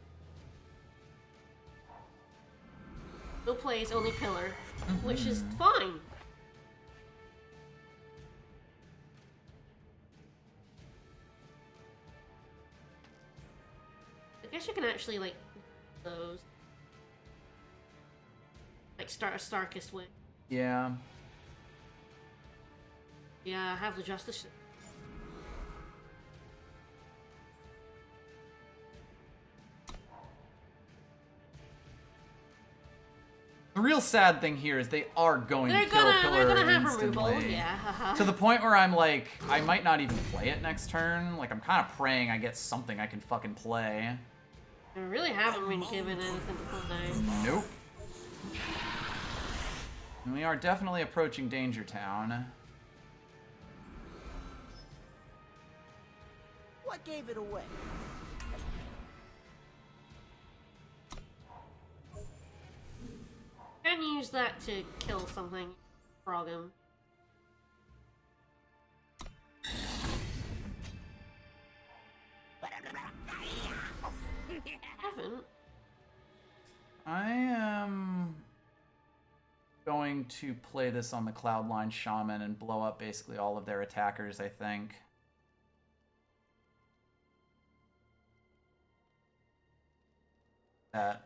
No plays, only pillar, which is fine. I guess you can actually, like, those. Like, start a Starkist wing. Yeah. Yeah, have the Justice. The real sad thing here is they are going They're to kill gonna Pillar have instantly. removal, yeah. To the point where I'm like, I might not even play it next turn. Like, I'm kind of praying I get something I can fucking play. I really haven't been given anything to play. Nope. And we are definitely approaching Danger Town. What gave it away? Can use that to kill something. Frog him. Haven't. I am going to play this on the Cloudline Shaman and blow up basically all of their attackers, I think.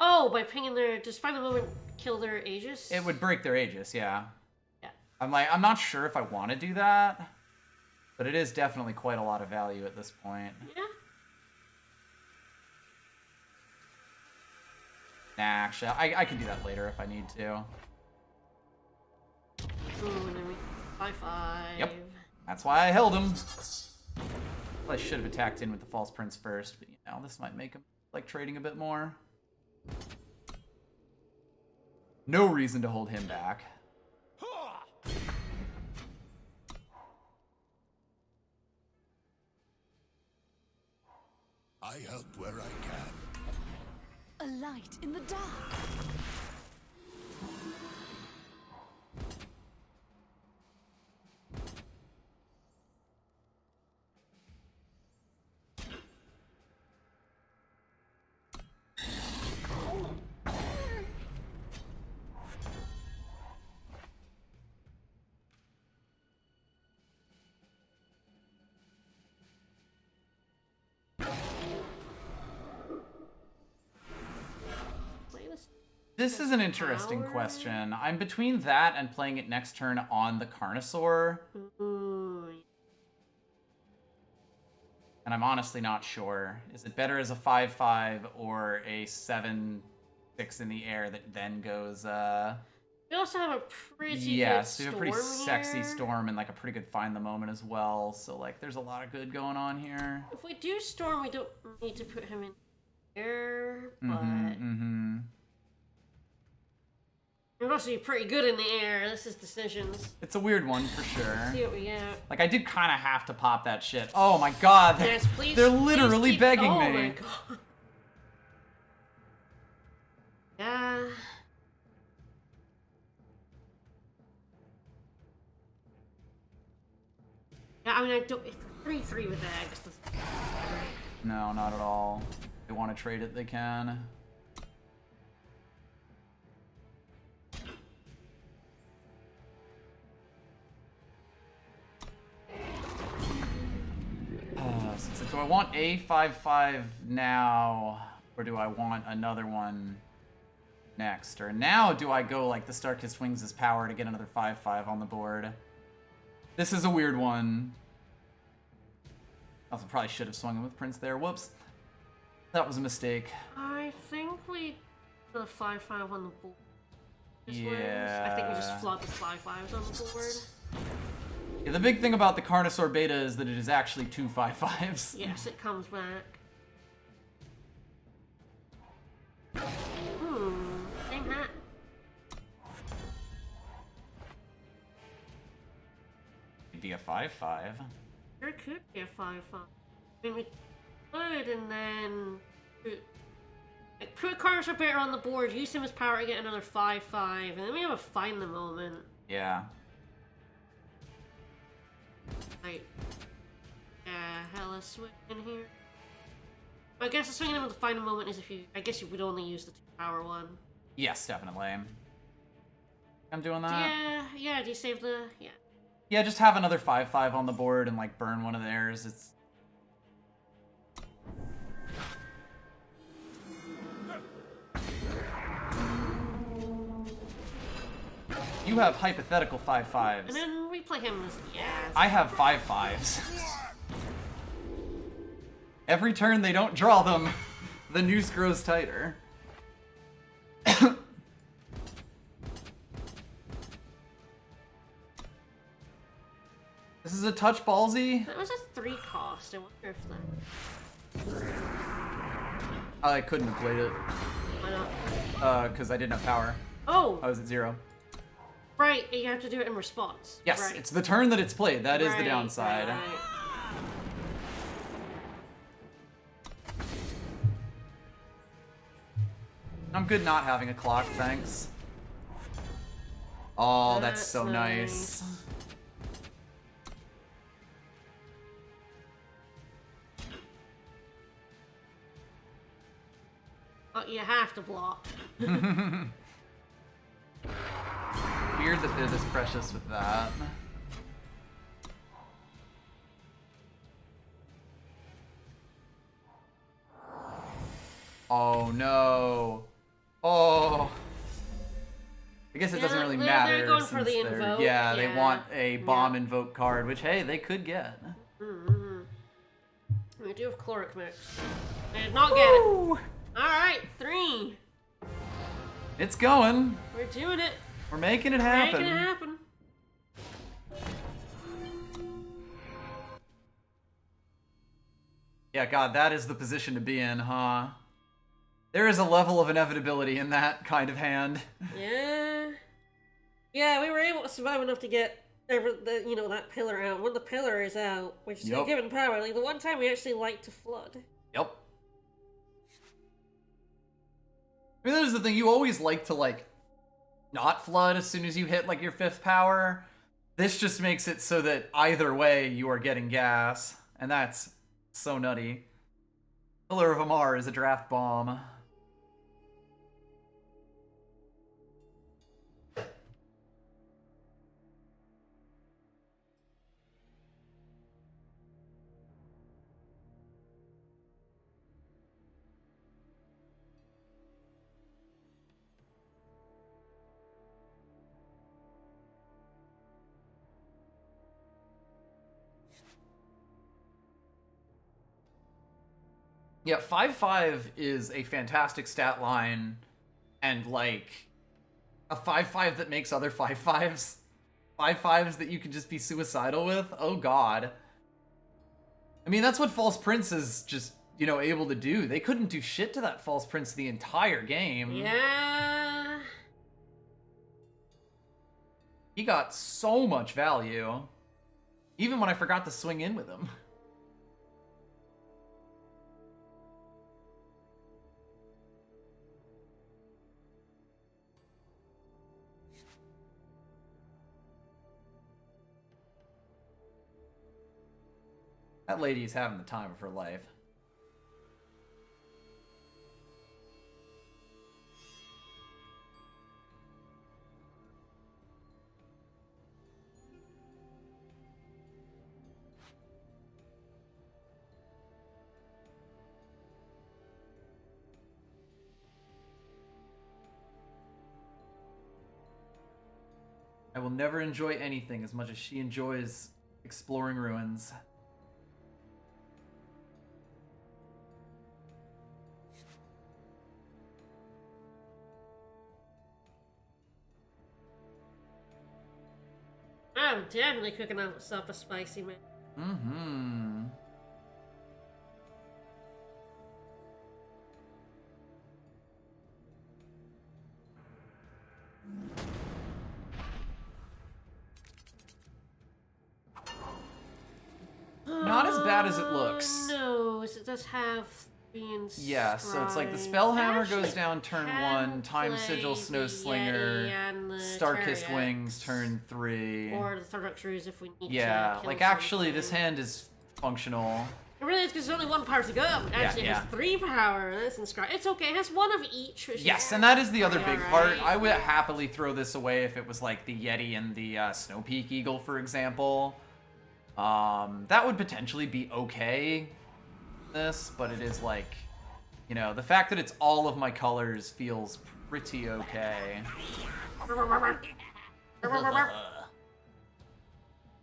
Oh, by pinging their... Just find the moment, kill their Aegis? It would break their Aegis, yeah. Yeah. I'm not sure if I want to do that, but it is definitely quite a lot of value at this point. Yeah. Nah, actually, I can do that later if I need to. Ooh, and then we... 5/5. Yep. That's why I held him. Well, I should have attacked in with the False Prince first, but you know, this might make him like trading a bit more. No reason to hold him back. I help where I can. A light in the dark. This is an interesting question. I'm between that and playing it next turn on the Carnosaur. Ooh. And I'm honestly not sure. Is it better as a 5/5 or a 7/6 in the air that then goes, We also have a pretty yes, good we have a pretty storm sexy here. storm and like a pretty good find the moment as well. So like there's a lot of good going on here. If we do storm, we don't need to put him in air, but Mm-hmm. it must be pretty good in the air. This is decisions. It's a weird one for sure. See what we get. Like I did kind of have to pop that shit. Oh my god, they're, Yes, please. they're please literally keep- begging oh me. My God. Yeah. Yeah, I mean, I don't. It's 3/3 with that. I guess that's No, not at all. If they want to trade it, they can. So it's like, do I want a 5/5 now, or do I want another one next? Or now do I go like the Starkist Wings' power to get another 5/5 on the board? This is a weird one. Also, probably should have swung him with Prince there. Whoops. That was a mistake. I think we the 5/5 on the board. Just Yeah. wins. I think we just flood the 5/5s on the board. Yeah, the big thing about the Carnosaur beta is that it is actually 2 5/5s. Yes, it comes back. Same hat. be a 5/5. There could be a 5/5. I mean, we could, and then put Carter Repair on the board, use him as power to get another 5/5, and then we have a find the moment. Yeah. Like, yeah, hella swing in here. I guess the swinging in with the find the moment is if you. I guess you would only use the 2-power one. Yes, definitely. I'm doing that. Yeah. Do you save the? Yeah. Yeah, just have another 5/5 on the board and like burn one of theirs. It's. You have hypothetical 5/5s. And then we play him as I have 5/5s. Every turn they don't draw them, the noose grows tighter. This is a touch ballsy. That was a 3 cost. I wonder if that. I couldn't have played it. Why not? Because I didn't have power. Oh, I was at 0. right. You have to do it in response. Yes, right. it's the turn that it's played. That is the Right, downside. right. I'm good not having a clock, thanks. Oh, that's so nice. Oh, you have to block. Weird that they're this precious with that. Oh no. Oh. I guess it doesn't really matter. They're going for since the they're- invoke. Yeah, they want a bomb Yeah. invoke card, which hey, they could get. We do have Chloric Mix. I did not get it. Alright, 3. It's going. We're doing it. We're making it happen. Making it happen. Yeah, God, that is the position to be in, huh? There is a level of inevitability in that kind of hand. Yeah. Yeah, we were able to survive enough to get that pillar out. When the pillar is out, we're still Yep. given power. Like the one time we actually liked to flood. Yep. I mean, that is the thing. You always like to, like, not flood as soon as you hit, like, your 5th power. This just makes it so that either way you are getting gas. And that's so nutty. Pillar of Amar is a draft bomb. Yeah, 5/5 is a fantastic stat line, and like a 5/5 that makes other 5/5s, 5/5s that you can just be suicidal with. Oh God. I mean, that's what False Prince is just, able to do. They couldn't do shit to that False Prince the entire game. Yeah. He got so much value, even when I forgot to swing in with him. That lady's having the time of her life. I will never enjoy anything as much as she enjoys exploring ruins. I'm definitely cooking up a spicy, man. Mm-hmm. bad as it looks. No, it does have 3 in Yeah, so it's like the stride. Spellhammer Actually goes down turn can 1, Time play Sigil, the Snow Slinger, Yeti and the Star-Kissed Terrix, Wings turn 3. or the Thunderbolt Ruse if we need to. Yeah, kill like actually something. this hand is functional. It really is because there's only 1 power to go. Actually, it yeah. has 3 power. That's inscribed. It's okay. It has 1 of each. Which Yes, is and that is the other big part. alright. I would happily throw this away if it was like the Yeti and the Snow Peak Eagle, for example. That would potentially be okay. This, but it is like, you know, the fact that it's all of my colors feels pretty okay.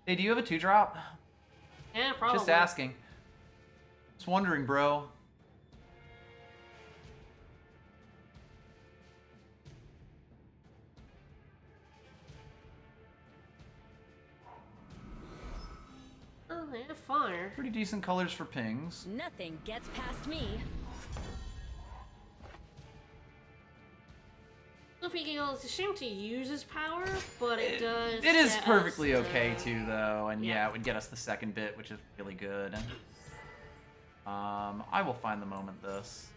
Hey, do you have a 2-drop? Yeah, probably. Just asking. Just wondering, bro. Oh, they have fire. Pretty decent colors for pings. Nothing gets past me. Snoopy Eagle, it's a shame to use his power, but it does. It is get perfectly us, okay too, though, and yeah. yeah, it would get us the second bit, which is really good. I will find the moment this.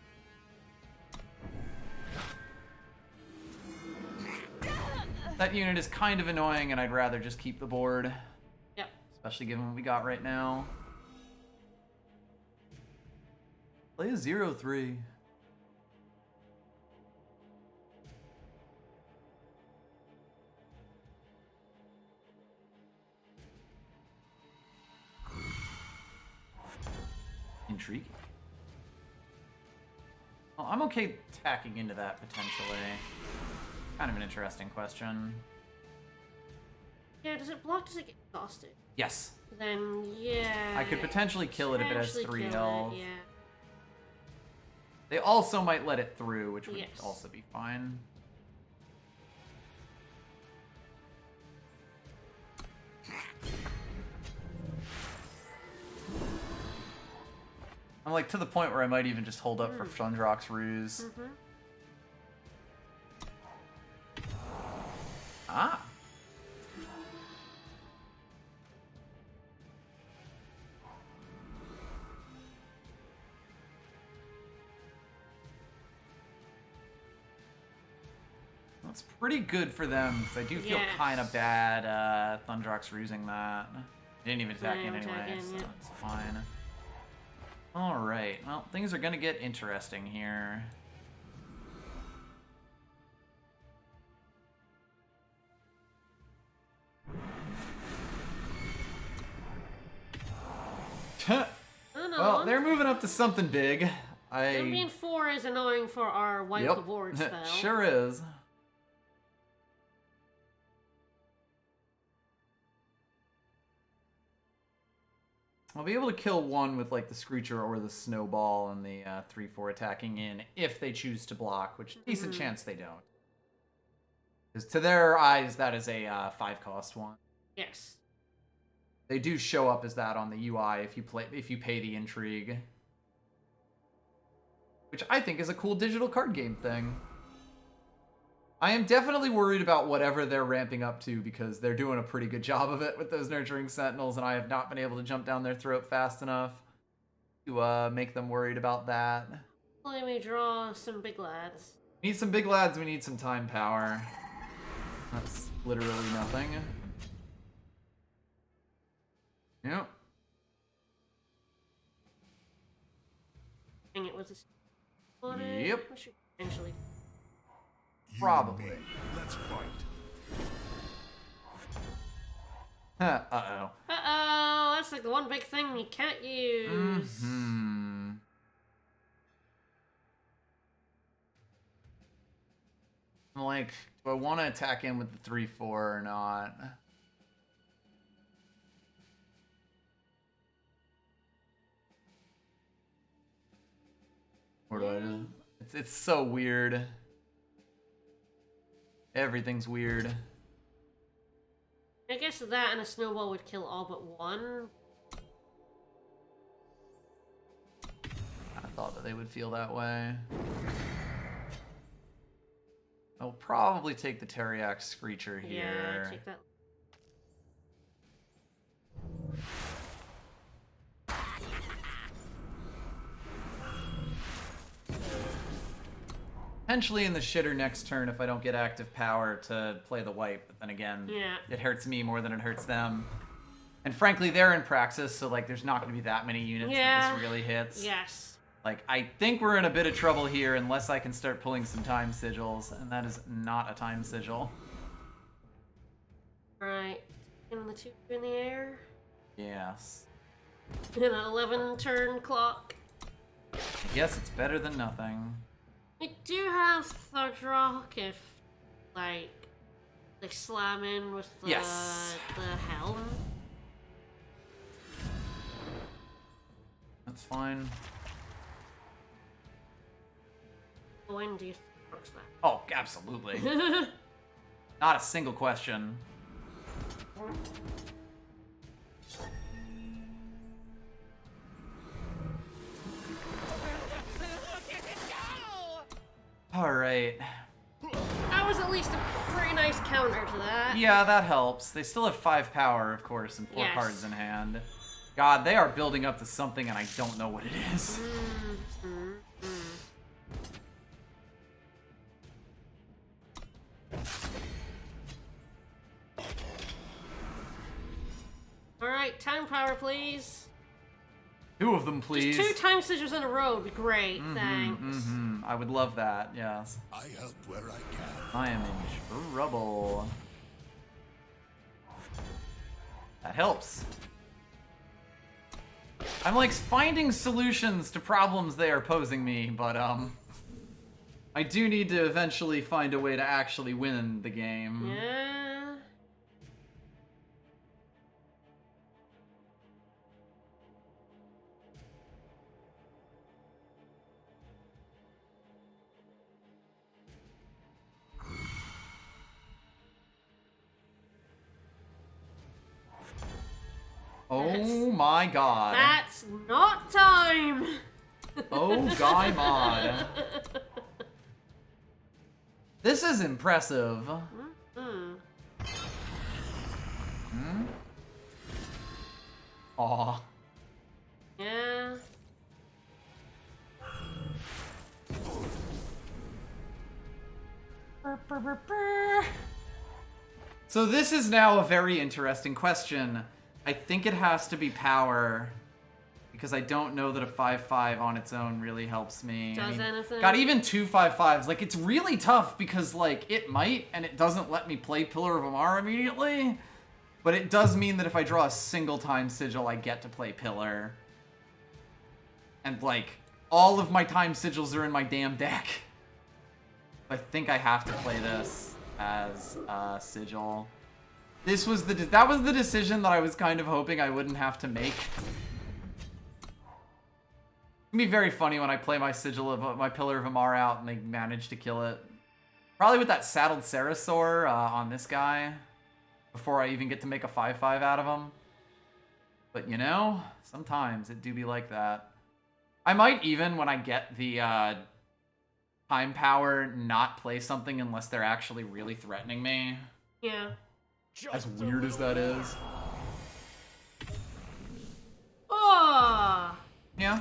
That unit is kind of annoying, and I'd rather just keep the board. Yep. Especially given what we got right now. Play a 0-3. Intriguing. Well, I'm okay tacking into that potentially. Kind of an interesting question. Yeah, does it block? Does it get exhausted? Yes. Then, yeah. I could potentially kill it if it has potentially 3 kill it, health. Yeah. They also might let it through, which would Yes. also be fine. I'm like to the point where I might even just hold up for Thunderbolt Ruse. Ah. That's pretty good for them, because I do feel Yes. kind of bad Thunderbolt Rusing that. Didn't even attack in attack anyway, in, so yeah. it's fine. Alright, well, things are gonna get interesting here. I don't know. Well, they're moving up to something big. Champion 4 is annoying for our wipe the board spell. Sure is. I'll be able to kill one with like the Screecher or the Snowball and the 3-4 attacking in if they choose to block, which decent chance they don't. Because to their eyes, that is a 5-cost one. Yes. They do show up as that on the UI if you pay the intrigue. Which I think is a cool digital card game thing. I am definitely worried about whatever they're ramping up to because they're doing a pretty good job of it with those Nurturing Sentinels, and I have not been able to jump down their throat fast enough to make them worried about that. Let me draw some big lads. We need some big lads, we need some time power. That's literally nothing. Yep. Dang it, was this? Yep. I should potentially. Probably. Let's fight. Uh-oh. Uh-oh, that's like the one big thing you can't use. Like, do I want to attack him with the 3-4 or not? Or do I just... It's so weird. Everything's weird. I guess that and a snowball would kill all but one. I thought that they would feel that way. I'll probably take the Teriak Screecher here. Yeah, take that. potentially in the shitter next turn if I don't get active power to play the wipe. But then again, Yeah. it hurts me more than it hurts them. And frankly, they're in Praxis, so like there's not going to be that many units that this really hits. Yes. Like, I think we're in a bit of trouble here unless I can start pulling some time sigils, and that is not a time sigil. Right. And the 2 in the air. Yes. And an 11 turn clock. I guess it's better than nothing. I do have Third Rock if, like, they slam in with the, Yes. the helm. That's fine. When do you think works that? Oh, absolutely. Not a single question. Alright. That was at least a pretty nice counter to that. Yeah, that helps. They still have 5 power, of course, and 4 Yes. cards in hand. God, they are building up to something and I don't know what it is. Alright, time power, please. 2 of them, please. Just 2 time sigils in a row would be great, thanks. I would love that, yes. I help where I can. I am in trouble. That helps. I'm like finding solutions to problems they are posing me, but I do need to eventually find a way to actually win the game. Yeah. Oh my god. That's not time! Oh Guy Mod. This is impressive. Aw. Yeah. So this is now a very interesting question. I think it has to be power, because I don't know that a 5/5 on its own really helps me. Does anything? God, even 2 5/5s, like it's really tough because like it might, and it doesn't let me play Pillar of Amar immediately. But it does mean that if I draw a single time sigil, I get to play Pillar. And like, all of my time sigils are in my damn deck. I think I have to play this as a sigil. That was the decision that I was kind of hoping I wouldn't have to make. It'd be very funny when I play my sigil of my Pillar of Amar out and they manage to kill it. Probably with that saddled Sarasaur on this guy before I even get to make a 5/5 out of him. But you know, sometimes it do be like that. I might even, when I get the time power, not play something unless they're actually really threatening me. Yeah. As weird as that is. Oh! Yeah.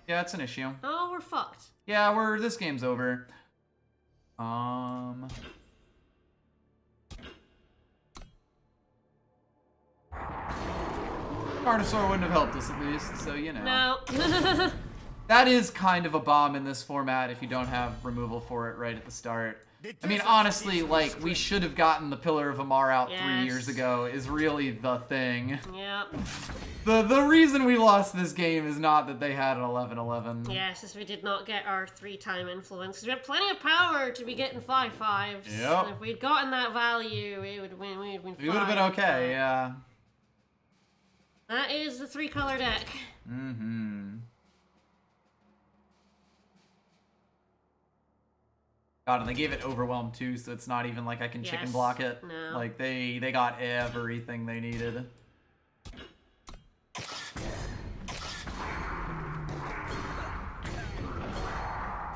Yeah, it's an issue. Oh, we're fucked. Yeah, this game's over. Carnosaur wouldn't have helped us at least, so you know. No. That is kind of a bomb in this format if you don't have removal for it right at the start. I mean, honestly, like, we should have gotten the Pillar of Amar out 3 years ago is really the thing. Yep. The reason we lost this game is not that they had an 11/11. Yes, as we did not get our 3-time influence. Because we had plenty of power to be getting 5/5s. Yep. And if we'd gotten that value, we would have been We would have been okay, yeah. That is the 3-color deck. Mm-hmm. God, and they gave it Overwhelm too, so it's not even like I can chicken block it. No. Like, they got everything they needed.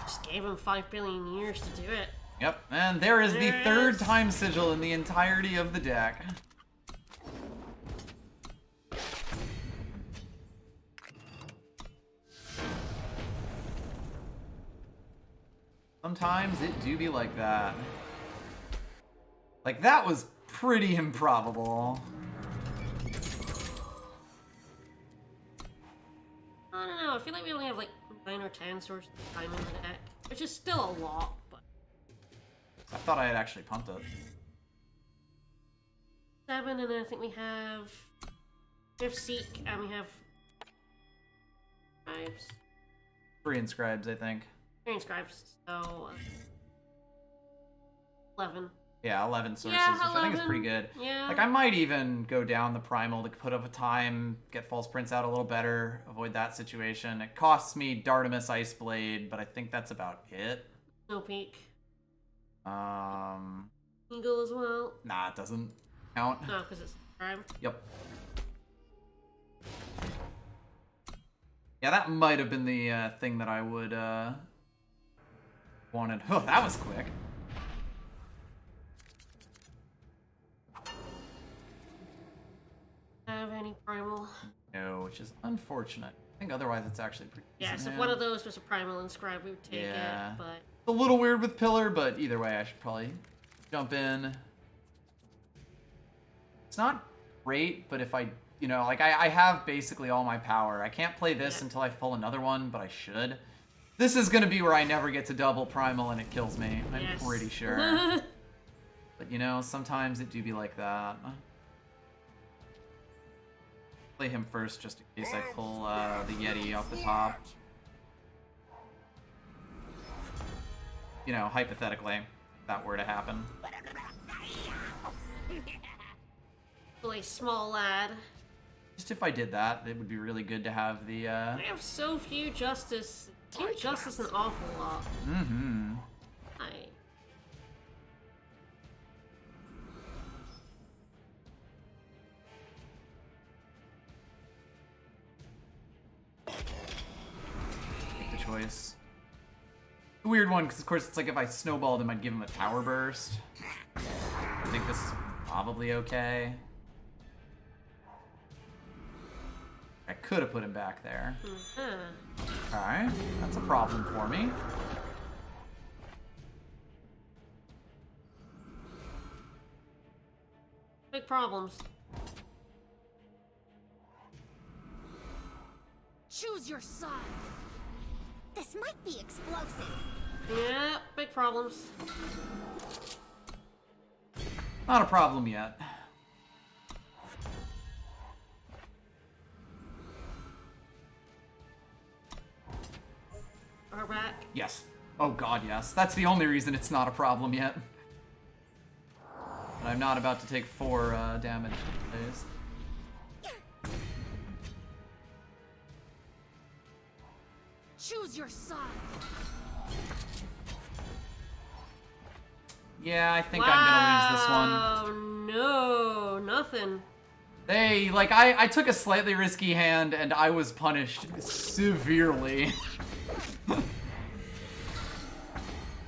Just gave him 5 billion years to do it. Yep, and there is the There it third is. time sigil in the entirety of the deck. Sometimes it do be like that. Like, that was pretty improbable. I don't know, I feel like we only have like 9 or 10 sources of time in the deck, which is still a lot, but... I thought I had actually pumped it. 7, and then I think we have Seek, and we have Scribes. 3 inscribes, I think. 3 Scribes, so 11. Yeah, 11 sources, Yeah, which I think is 11. pretty good. Yeah. Like, I might even go down the primal to put up a time, get false prints out a little better, avoid that situation. It costs me Dardamus Ice Blade, but I think that's about it. No peak. Um, Eagle as well. nah, it doesn't count. No, because it's Scribe. Yep. Yeah, that might have been the thing that I would wanted. Oh, that was quick. Have any primal? No, which is unfortunate. I think otherwise it's actually pretty Yeah, decent so if hand. one of those was a primal and Scribe, we would take Yeah. it, but... It's a little weird with Pillar, but either way, I should probably jump in. It's not great, but if I, you know, like I have basically all my power. I can't play this until I pull another one, but I should. This is going to be where I never get to double primal and it kills me. I'm Yes. pretty sure. But you know, sometimes it do be like that. Play him first just in case I pull the Yeti off the top. You know, hypothetically, if that were to happen. Really small lad. Just if I did that, it would be really good to have the, I have so few justice. Few justice an awful lot. Mm-hmm. Make the choice. The weird one, because of course it's like if I snowballed him, I'd give him a tower burst. I think this is probably okay. I could have put him back there. Okay, that's a problem for me. Big problems. Choose your side. This might be explosive. Yeah, big problems. Not a problem yet. Are back. Yes. Oh god, yes. That's the only reason it's not a problem yet. But I'm not about to take 4 damage days. Choose your side. Yeah, I think I'm gonna lose this one. Oh no, nothing. They, like, I took a slightly risky hand and I was punished severely.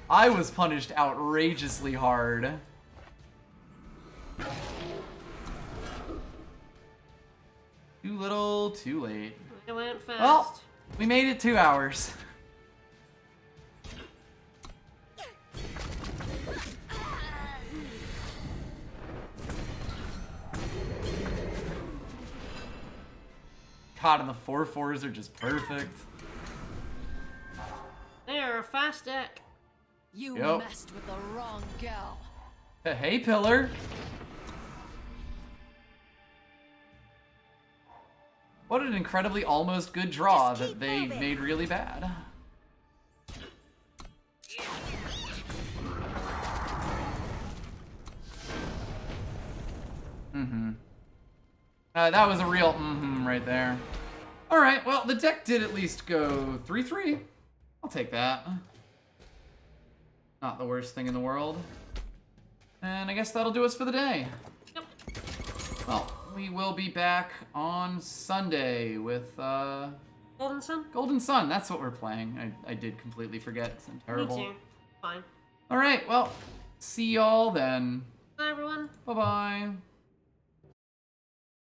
I was punished outrageously hard. Too little, too late. It went fast. Well, we made it 2 hours. God, and the 4/4s are just perfect. They are a fast deck. You Yep. messed with the wrong gal. Hey, Pillar. What an incredibly almost good draw Just keep that they moving. made really bad. Mm-hmm. That was a real mm-hmm right there. Alright, well, the deck did at least go 3-3. I'll take that. Not the worst thing in the world. And I guess that'll do us for the day. Yep. Well, we will be back on Sunday with Golden Sun? Golden Sun. That's what we're playing. I did completely forget. I'm terrible. Me too. Fine. Alright, well, see y'all then. Bye everyone. Bye-bye.